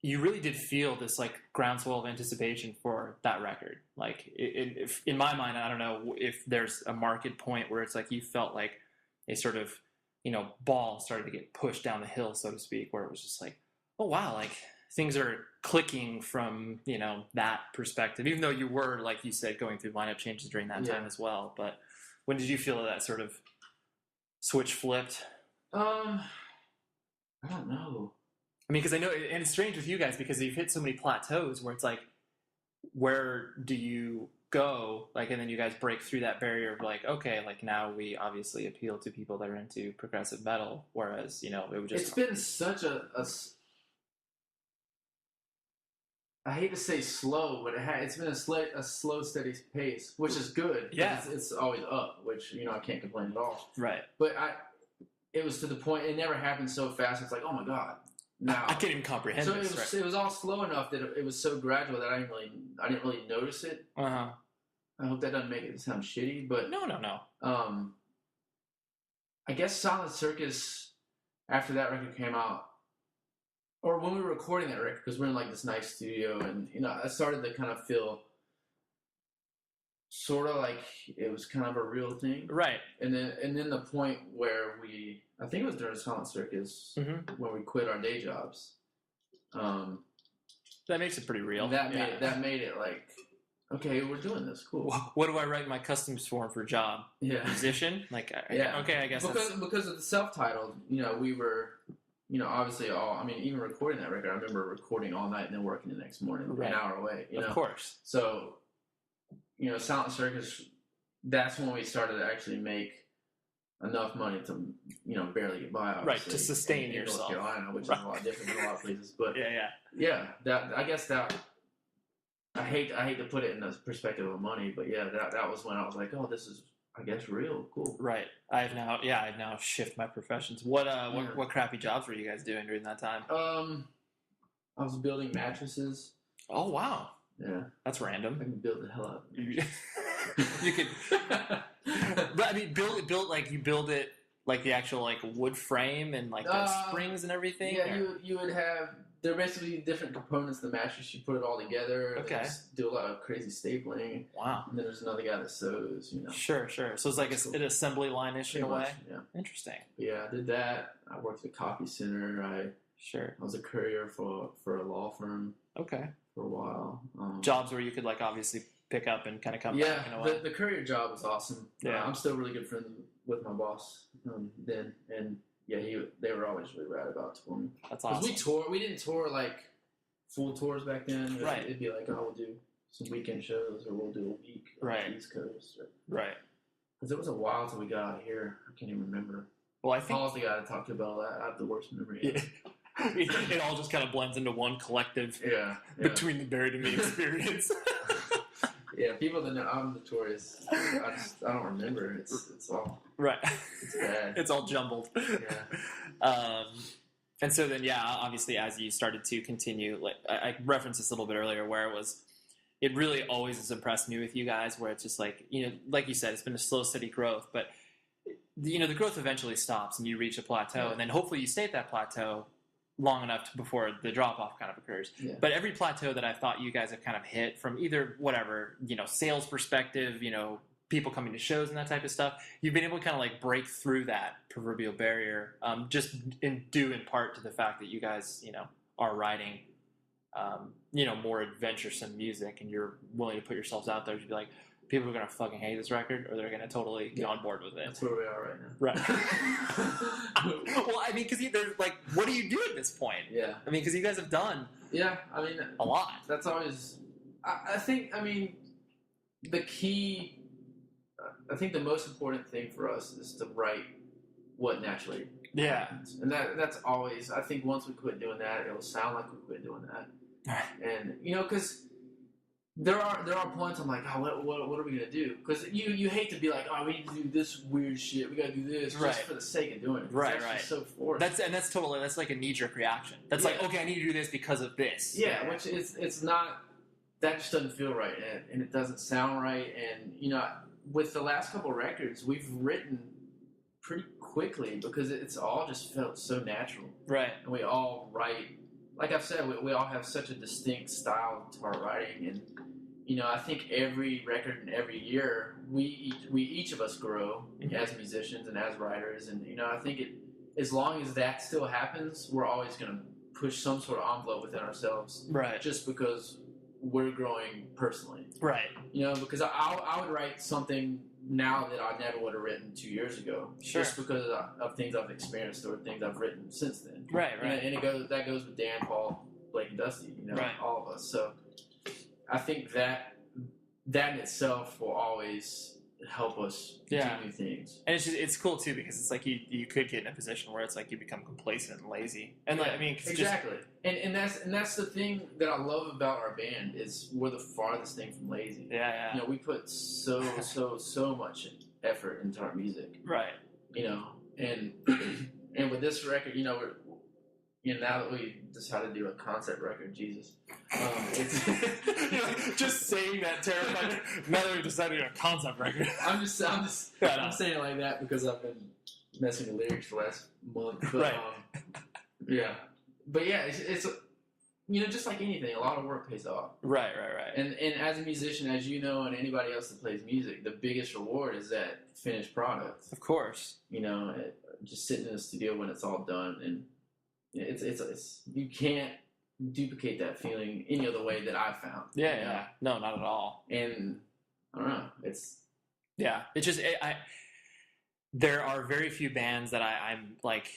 you really did feel this, like, groundswell of anticipation for that record. Like, in my mind, I don't know if there's a market point where it's like you felt like a sort of, you know, ball started to get pushed down the hill, so to speak, where it was just like, oh, wow, like, things are clicking from, you know, that perspective, even though you were, like you said, going through lineup changes during that time as well. But when did you feel that sort of switch flipped? I don't know. I mean, because I know, and it's strange with you guys because you've hit so many plateaus where it's like, where do you go? Like, and then you guys break through that barrier of like, okay, like now we obviously appeal to people that are into progressive metal, whereas, you know, it was just... It's been such a I hate to say slow, but it's been a slow, steady pace, which is good. Yeah. It's always up, which, you know, I can't complain at all. Right. But it was to the point, it never happened so fast. It's like, oh my God. Now I can't even comprehend this. It was all slow enough that it was so gradual that I didn't really notice it. Uh-huh. I hope that doesn't make it sound shitty, but... No. I guess Silent Circus, after that record came out, or when we were recording that record, because we're in like this nice studio, and, you know, I started to kind of feel sort of like it was kind of a real thing. Right. And then the point where I think it was during Silent Circus, when we quit our day jobs. That makes it pretty real. That made it like, okay, we're doing this. Cool. What do I write in my customs form for job? Yeah. Musician? Like, yeah. Okay, I guess because of the self-titled, you know, we were, you know, obviously even recording that record, I remember recording all night and then working the next morning, an hour away. You know? Of course. So, you know, Silent Circus, that's when we started to actually make enough money to, you know, barely get by, obviously. Right, to sustain yourself. In North Carolina, which is a lot different than a lot of places. But yeah. I guess that I hate to put it in the perspective of money, but yeah, that was when I was like, oh, this is, I guess, real cool. Right. I've now shifted my professions. What crappy jobs were you guys doing during that time? I was building mattresses. Oh wow. Yeah. That's random. I can build the hell out of it. You could, but I mean, build it like the actual like wood frame and like the springs and everything. Yeah, you would have. They're basically different components of the mattress. You put it all together. Okay. Do a lot of crazy stapling. Wow. And then there's another guy that sews. Sure. So it's like an assembly line-ish in a way. Yeah. Interesting. Yeah, I did that. I worked at a copy center. I was a courier for a law firm. Okay. For a while. Jobs where you could like obviously pick up and kind of come back in a way. The courier job was awesome. Yeah. I'm still really good friends with my boss then, and they were always really rad about touring. That's awesome. We didn't tour like full tours back then. Right. It'd be like, we'll do some weekend shows, or we'll do a week on the East Coast. Right. Because it was a while till we got out of here. I can't even remember. Well, I think Paul's the guy to talk to about that. I have the worst memory. It all just kind of blends into one collective between the Buried in Me experience. Yeah, people that know I'm notorious. I don't remember. It's all right. It's bad. It's all jumbled. Yeah. And so then, obviously, as you started to continue, like I referenced this a little bit earlier, where it really always has impressed me with you guys, where it's just like like you said, it's been a slow, steady growth, but the growth eventually stops and you reach a plateau, and then hopefully you stay at that plateau long enough before the drop-off kind of occurs. Yeah. But every plateau that I thought you guys have kind of hit from either whatever, sales perspective, people coming to shows and that type of stuff, you've been able to kind of like break through that proverbial barrier, just due in part to the fact that you guys, are writing, more adventuresome music, and you're willing to put yourselves out there to be like, people are going to fucking hate this record, or they're going to totally get on board with it. That's where we are right now. Right. Well, I mean, because they're like, what do you do at this point? Yeah. I mean, because you guys have done a lot. That's always, I think, the key, I think the most important thing for us is to write what naturally happens. And that's always, I think once we quit doing that, it'll sound like we quit doing that. And, because there are points I'm like, what are we gonna do? Because you hate to be like, we need to do this weird shit. We gotta do this just for the sake of doing it. Right. So forced. That's like a knee-jerk reaction. That's like, okay, I need to do this because of this. Yeah, which it's not. That just doesn't feel right, and it doesn't sound right. And with the last couple records, we've written pretty quickly because it's all just felt so natural. Right. And we all write. Like I've said, we all have such a distinct style to our writing, and I think every record and every year we each of us grow as musicians and as writers, and I think as long as that still happens, we're always going to push some sort of envelope within ourselves, right? Just because we're growing personally, right? Because I would write something now that I never would have written 2 years ago, just because of things I've experienced or things I've written since then, right? And that goes with Dan, Paul, Blake, and Dusty, all of us. So I think that in itself will always help us do new things. And it's cool too, because it's like you could get in a position where it's like you become complacent and lazy. And exactly. And that's the thing that I love about our band is we're the farthest thing from lazy. Yeah. We put so much effort into our music. Right. And with this record, we're now that we decided to do a concept record, Jesus. It's just saying that terrifying. Now that we decided to do a concept record. I'm saying it like that because I've been messing with lyrics the last month. But, right. But it's just like anything, a lot of work pays off. Right. And as a musician, as you know, and anybody else that plays music, the biggest reward is that finished product. Of course. Just sitting in the studio when it's all done, and it's you can't duplicate that feeling any other way that I've found. Yeah. No, not at all. And I don't know. It's just there are very few bands that I'm like,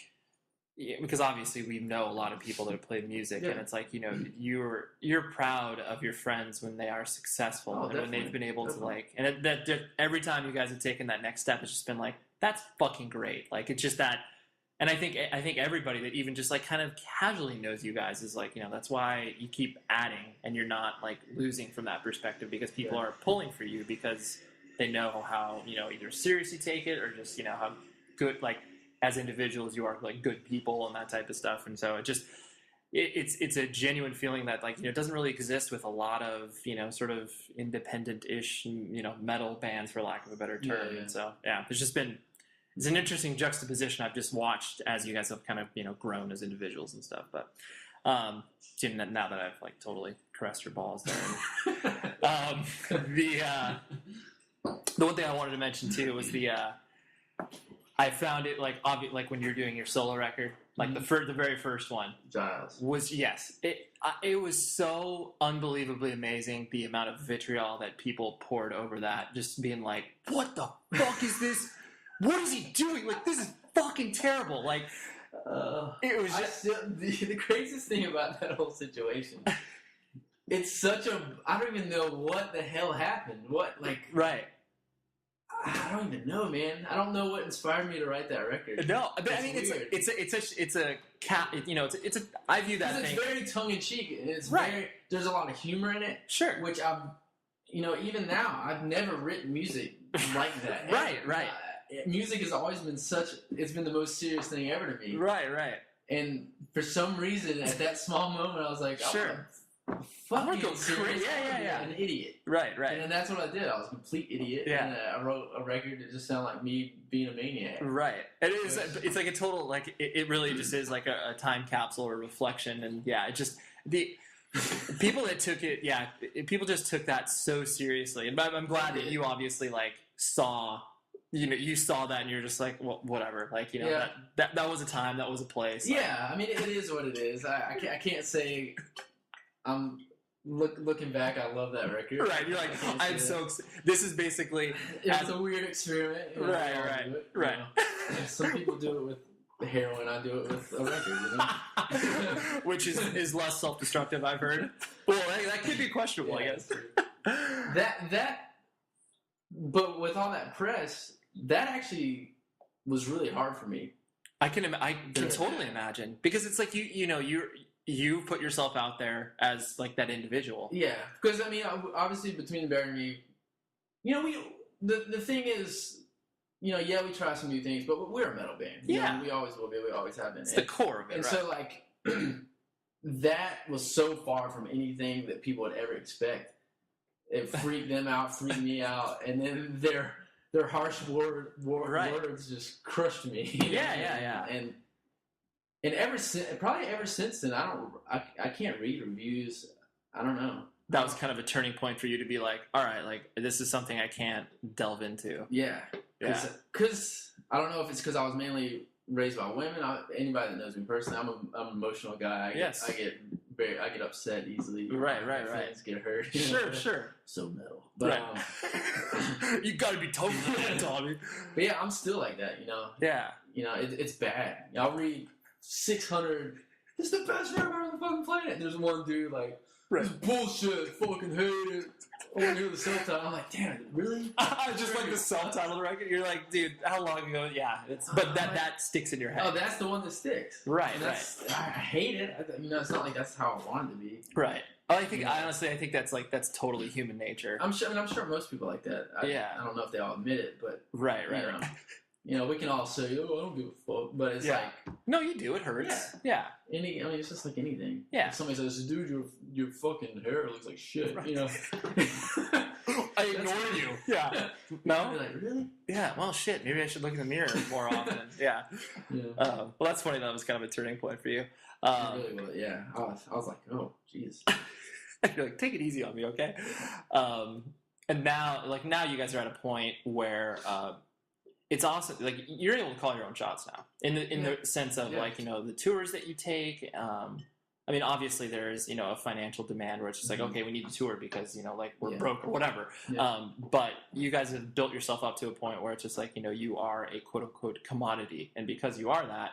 because obviously we know a lot of people that have played music, and it's like you're proud of your friends when they are successful and when they've been able to like, and that every time you guys have taken that next step, it's just been like, that's fucking great. Like, it's just that. And I think everybody that even just like kind of casually knows you guys is like, that's why you keep adding and you're not like losing from that perspective, because people are pulling for you because they know how, either seriously take it or just, how good, like as individuals you are, like good people and that type of stuff. And so it's a genuine feeling that like it doesn't really exist with a lot of sort of independent-ish metal bands, for lack of a better term. Yeah. And so it's an interesting juxtaposition I've just watched as you guys have kind of grown as individuals and stuff. But now that I've like totally caressed your balls there, the one thing I wanted to mention too was I found it like obvious, like when you're doing your solo record, like the very first one, Giles was it was so unbelievably amazing, the amount of vitriol that people poured over that, just being like, what the fuck is this? What is he doing? Like, this is fucking terrible. Like, it was just the craziest thing about that whole situation. It's such I don't even know what the hell happened. Right. I don't even know, man. I don't know what inspired me to write that record. No, but I mean, I view that thing. It's very tongue in cheek. It's right. There's a lot of humor in it. Sure. Which even now, I've never written music like that. Right. Music has always been it's been the most serious thing ever to me. Right. And for some reason, at that small moment, I was like, sure. I'm gonna go crazy. Yeah. An idiot. Right. And that's what I did. I was a complete idiot. Yeah. And I wrote a record that just sounded like me being a maniac. Right. It's like a total, like, it really just is like a time capsule or reflection. And it just, the people that took it, people just took that so seriously. And I'm glad that you obviously, like, saw that and you're just like, well, whatever. Like, that was a time, that was a place. Like, yeah. I mean, it is what it is. I can't say... looking back, I love that record. Right, you're like, I'm so excited. This is basically... It's a weird experiment. Right. Some people do it with heroin. I do it with a record. Which is less self-destructive, I've heard. Well, that could be questionable, I guess. But with all that press, that actually was really hard for me. I can totally imagine, because it's like you put yourself out there as like that individual. Yeah, because I mean, obviously between Barry and me, the thing is, we try some new things, but we're a metal band. We always will be. We always have been. It's the core of it. And right? so like that was so far from anything that people would ever expect. It freaked them out, freaked me out, and then their harsh words just crushed me. Yeah. And ever since then, I can't read reviews. I don't know. That was kind of a turning point for you to be like, all right, like this is something I can't delve into. Yeah. Because I don't know if it's because I was mainly raised by women. Anybody that knows me personally, I'm an emotional guy. I get upset easily. Right. Feelings get hurt. Sure. So metal, but you got to be totally that, Tommy. But yeah, I'm still like that. Yeah. It's bad. I'll read 600. It's the best record on the fucking planet. There's one dude like, this is bullshit. Fucking hate it. I want to hear the self-title. I'm like, damn, really? Just like the self-titled record. You're like, dude, how long ago? Yeah, but that sticks in your head. Oh, that's the one that sticks. Right. I hate it. It's not like that's how I wanted to be. Right. I think honestly, that's totally human nature. I'm sure most people like that. I don't know if they all admit it, but right. We can all say, "Oh, I don't give a fuck," but it's like, no, you do. It hurts. Yeah. It's just like anything. Yeah. If somebody says, "Dude, your fucking hair looks like shit," right. I ignore you. Yeah. No. You're like, really? Yeah. Well, shit. Maybe I should look in the mirror more often. Yeah. Well, that's funny. That was kind of a turning point for you. It really was. Yeah. I was like, oh, jeez. You're like, take it easy on me, okay? And now you guys are at a point where it's awesome. Like, you're able to call your own shots now, in the sense of like, the tours that you take. I mean, obviously there's a financial demand where it's just like, okay, we need to tour because like we're broke or whatever. Yeah. But you guys have built yourself up to a point where it's just like you are a quote unquote commodity, and because you are that,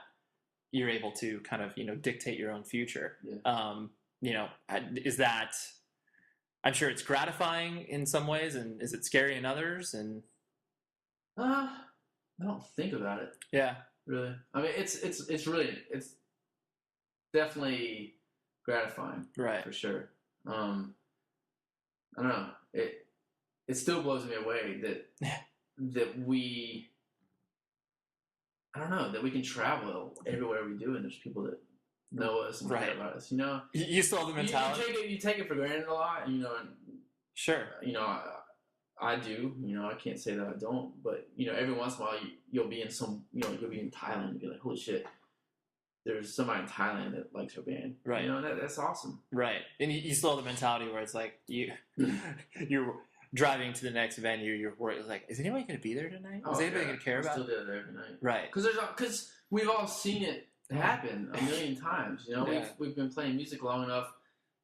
you're able to kind of dictate your own future. Yeah. Is that? I'm sure it's gratifying in some ways, and is it scary in others? And I don't think about it. Yeah, really. I mean, it's definitely gratifying, right? For sure. I don't know. It still blows me away that we can travel everywhere we do, and there's people that know us and care about us. You know, you still have the mentality. You take it for granted a lot. You know, and sure. You know, I do. You know, I can't say that I don't, but you know, every once in a while you'll be in you'll be in Thailand and be like, holy shit. There's somebody in Thailand that likes your band, right? You know, that's awesome, right? And you still have the mentality where it's like you're driving to the next venue. You're worried, like, is anybody going to be there tonight? Is anybody going to care about? Still do it every night, right? Because we've all seen it happen a million times. You know, we've been playing music long enough.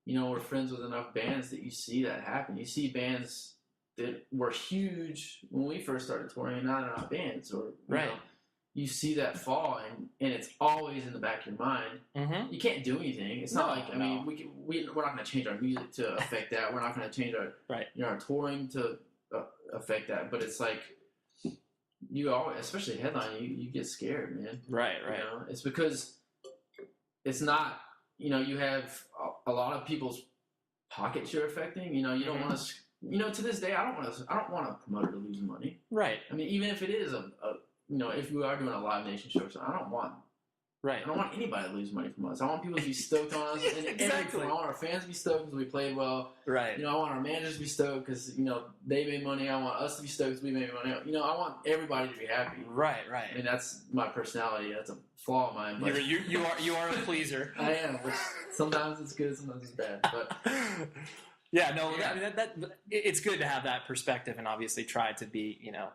You know, we're friends with enough bands that you see that happen. You see bands that were huge when we first started touring, and now they're not bands, or you know, you see that fall, and it's always in the back of your mind. Mm-hmm. You can't do anything. It's not like, I mean, we're not going to change our music to affect that. We're not going to change our touring to affect that. But it's like, you always, especially headlining, you get scared, man. Right. You know? It's because it's not, you know, you have a lot of people's pockets you're affecting. You know, you don't want to, you know, to this day, I don't want a promoter to lose money. Right. I mean, even if it is you know, if we are doing a Live Nation show, so I don't want anybody to lose money from us. I want people to be stoked on us. And exactly. I want our fans to be stoked because we played well. Right. You know, I want our managers to be stoked because, you know, they made money. I want us to be stoked because we made money. You know, I want everybody to be happy. Right. I mean, that's my personality. That's a flaw of mine. But you are a pleaser. I am, which sometimes it's good, sometimes it's bad. But yeah, no, that it's good to have that perspective and obviously try to be, you know,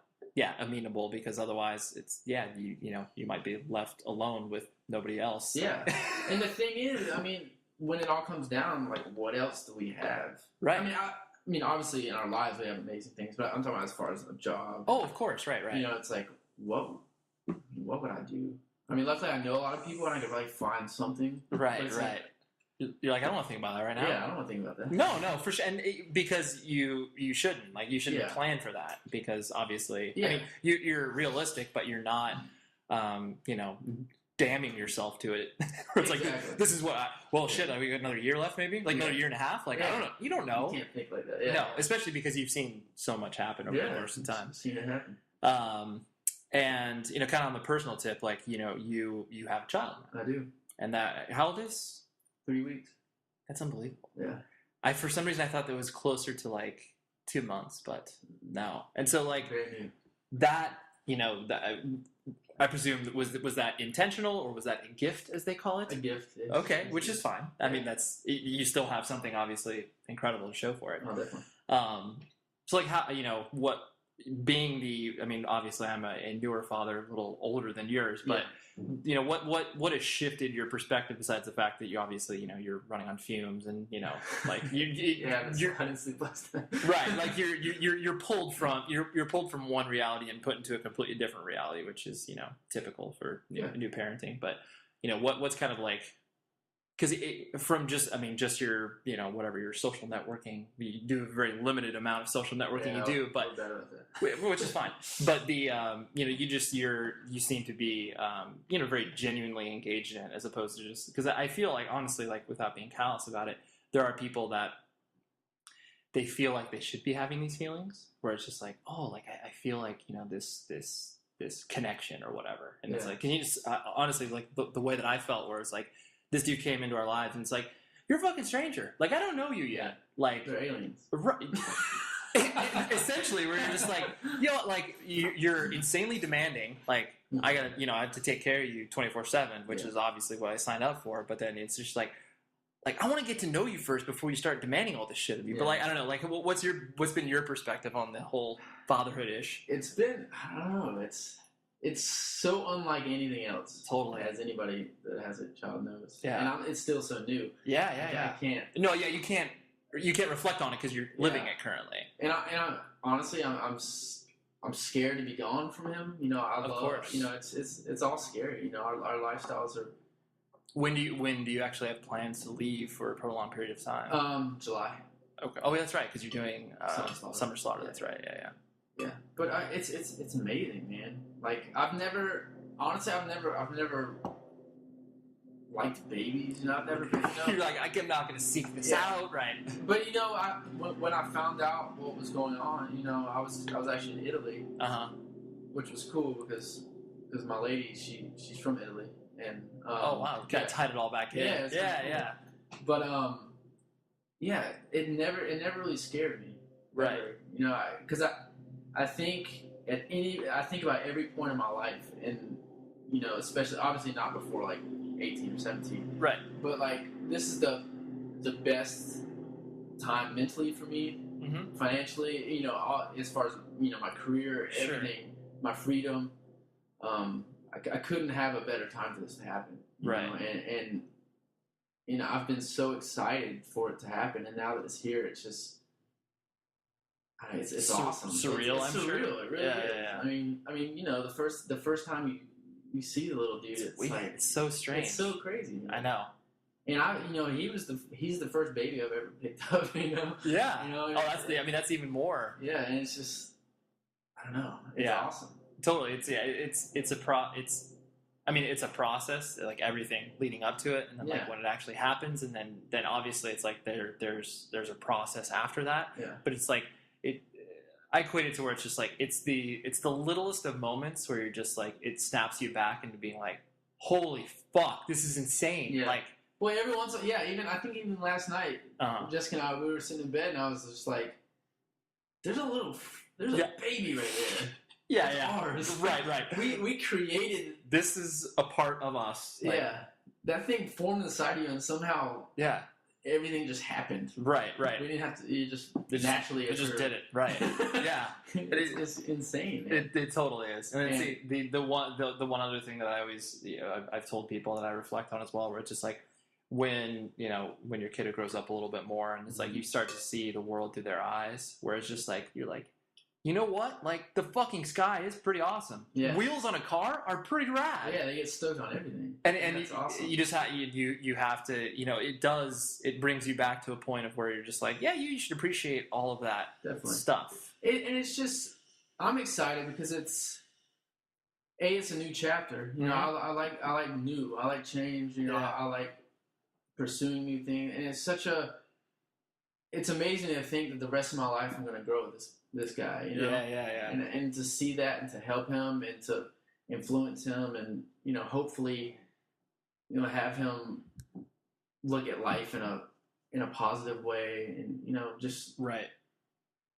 amenable, because otherwise it's you know, you might be left alone with nobody else. Yeah. And the thing is, I mean, when it all comes down, like, what else do we have? Right. I mean, obviously in our lives we have amazing things, but I'm talking about as far as a job. Oh, of course, right. You know, it's like, what would I do? I mean, luckily I know a lot of people and I could like find something. Right. Like, you're like, I don't want to think about that right now. Yeah, I don't want to think about that. No, for sure. And because you shouldn't. Like, you shouldn't plan for that, because obviously, I mean, you're realistic, but you're not, you know, damning yourself to it. Where it's like, this is what shit, we got another year left maybe? Like another year and a half? Like, I don't know. You don't know. You can't think like that. Yeah. No, especially because you've seen so much happen over the course of time. Seen it happen. And, you know, kind of on the personal tip, like, you know, you have a child. I do. And that, how old is? 3 weeks. That's unbelievable. Yeah. For some reason I thought that was closer to like 2 months, but no. And so like that, you know, that I presume was that intentional, or was that a gift, as they call it? A gift. Okay, which is fine. I mean, that's, you still have something obviously incredible to show for it. Oh, definitely. So like, how, you know, what, being I mean, obviously I'm a newer father, a little older than yours, but you know, what has shifted your perspective besides the fact that you obviously, you know, you're running on fumes and, you know, like you're honestly blessed. Right, like you're pulled from one reality and put into a completely different reality, which is, you know, typical for new parenting. But you know, what's kind of like, because from just your, you know, whatever, your social networking, you do a very limited amount of social networking you do, but which is fine. But the you know, you seem to be you know, very genuinely engaged in it, as opposed to just, because I feel like, honestly, like, without being callous about it, there are people that they feel like they should be having these feelings, where it's just like, oh, like I feel like, you know, this connection or whatever, and it's like, can you just honestly, like the way that I felt, where it's like, this dude came into our lives and it's like, you're a fucking stranger. Like, I don't know you yet. Like, they're aliens. Right. Essentially, we're just like, you know, like, you're insanely demanding. Like, I gotta, you know, I have to take care of you 24/7, which is obviously what I signed up for. But then it's just like I want to get to know you first before you start demanding all this shit of you. But like, I don't know, like, what's been your perspective on the whole fatherhood ish? It's been, I don't know, it's so unlike anything else. Totally. As anybody that has a child knows. Yeah. And it's still so new. Yeah. I can't. No, yeah, you can't reflect on it because you're living it currently. And I honestly, I'm scared to be gone from him. You know, of course. You know, it's all scary. You know, our lifestyles are. When do you actually have plans to leave for a prolonged period of time? July. Okay. Oh, yeah, that's right, because you're doing Summer Slaughter. That's right. Yeah. Yeah, but it's amazing, man. Like, I've never liked babies. You know, I've never been. You're like, I'm not going to seek this out, right? But you know, when I found out what was going on, you know, I was actually in Italy, which was cool because my lady, she's from Italy, and oh wow, kind of tied it all back in. Yeah. But it never really scared me, right? Ever. You know, because I think about every point in my life, and you know, especially obviously not before like 18 or 17, right? But like this is the best time mentally for me, financially, you know, as far as, you know, my career, everything, my freedom. I couldn't have a better time for this to happen, right? Know? And you know, I've been so excited for it to happen, and now that it's here, it's just it's awesome, surreal. It's I'm surreal. Sure. It really is. Yeah. I mean, you know, the first time you see the little dude, it's so strange. It's so crazy. Man. I know. And you know, he's the first baby I've ever picked up. You know. Yeah. You know. Oh, that's even more. Yeah, and it's just, I don't know. It's awesome. Totally. It's a process, like everything leading up to it, and then like when it actually happens, and then obviously it's like there's a process after that. Yeah. But it's like I equate it to where it's just like it's the littlest of moments where you're just like it snaps you back into being like, holy fuck, this is insane. Yeah. Like, well, every once even last night, Jessica and I, we were sitting in bed, and I was just like, there's a baby right there. Yeah, it's ours. Right. We created. This is a part of us. Like, that thing formed inside of you, and somehow, everything just happened. Right. We didn't have to. You just naturally. It just did it. Right. Yeah. It's insane. Man. It totally is. And then see the one other thing that I always I've told people that I reflect on as well, where it's just like when your kid grows up a little bit more, and it's like you start to see the world through their eyes, where it's just like you're like, you know what? Like, the fucking sky is pretty awesome. Yeah. Wheels on a car are pretty rad. Yeah, they get stoked on everything. And that's awesome. You just you have to, it brings you back to a point of where you're just like, yeah, you should appreciate all of that stuff. And it's just, I'm excited because it's a new chapter. You know, I like new. I like change. You know, I like pursuing new things. And it's amazing to think that the rest of my life I'm going to grow with this guy, you know? Yeah. And to see that and to help him and to influence him and, you know, hopefully, you know, have him look at life in a positive way and, you know, just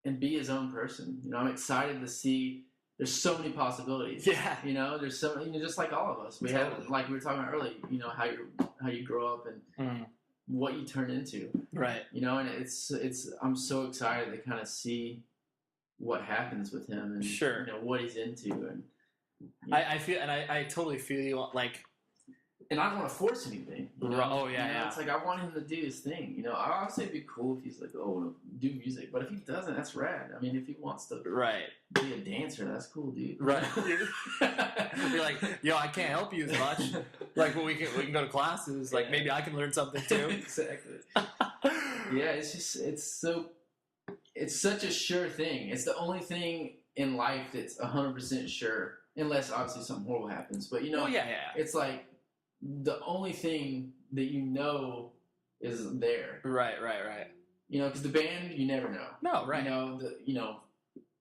and be his own person. You know, I'm excited to see there's so many possibilities. Yeah. You know, there's so many, just like all of us. We have, like we were talking about earlier, you know, how you grow up and what you turn into. Right. You know, and it's I'm so excited to kind of see what happens with him and you know what he's into and I feel and I totally feel you like and I don't want to force anything. You know? Oh yeah, you know, it's like I want him to do his thing. You know, I obviously it'd be cool if he's like, oh, I want to do music, but if he doesn't, that's rad. I mean, if he wants to be a dancer, that's cool, dude. Right. Be like, yo, I can't help you as much. Like, well, we can go to classes. Like, maybe I can learn something too. Exactly. Yeah, it's such a sure thing. It's the only thing in life that's 100% sure, unless obviously something horrible happens. But you know, it's like the only thing that you know is there. Right. You know, because the band, you never know. No, right. You know,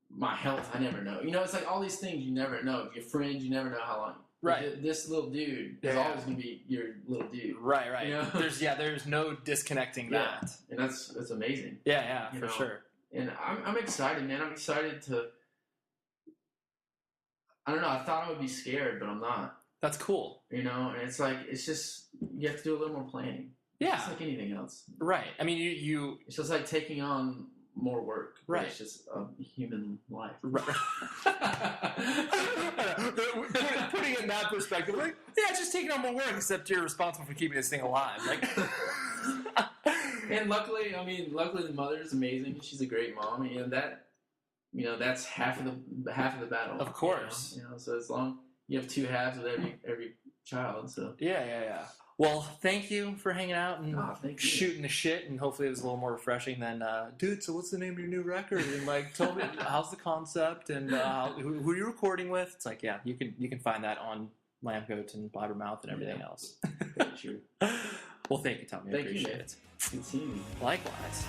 my health, I never know. You know, it's like all these things you never know. Your friends, you never know how long. Right. This little dude is always going to be your little dude. Right. You know? There's no disconnecting that. And that's amazing. Yeah, for sure. And I'm excited, man. I'm excited to. I don't know. I thought I would be scared, but I'm not. That's cool. You know, and it's just you have to do a little more planning. Yeah, it's like anything else. Right. I mean, you. It's just like taking on more work. Right. It's just a human life. Right. Putting it in that perspective, like, it's just taking on more work. Except you're responsible for keeping this thing alive. Like. And luckily the mother is amazing. She's a great mom, and that's half of the battle. Of course, you know. So as long you have two halves with every child. So yeah. Well, thank you for hanging out and shooting the shit, and hopefully it was a little more refreshing than, dude. So what's the name of your new record? And like, tell me how's the concept and who you're recording with. It's like, yeah, you can find that on Lambgoat and Blabbermouth and everything else. Sure. Well, thank you, Tommy. I appreciate it. Good seeing you. Likewise.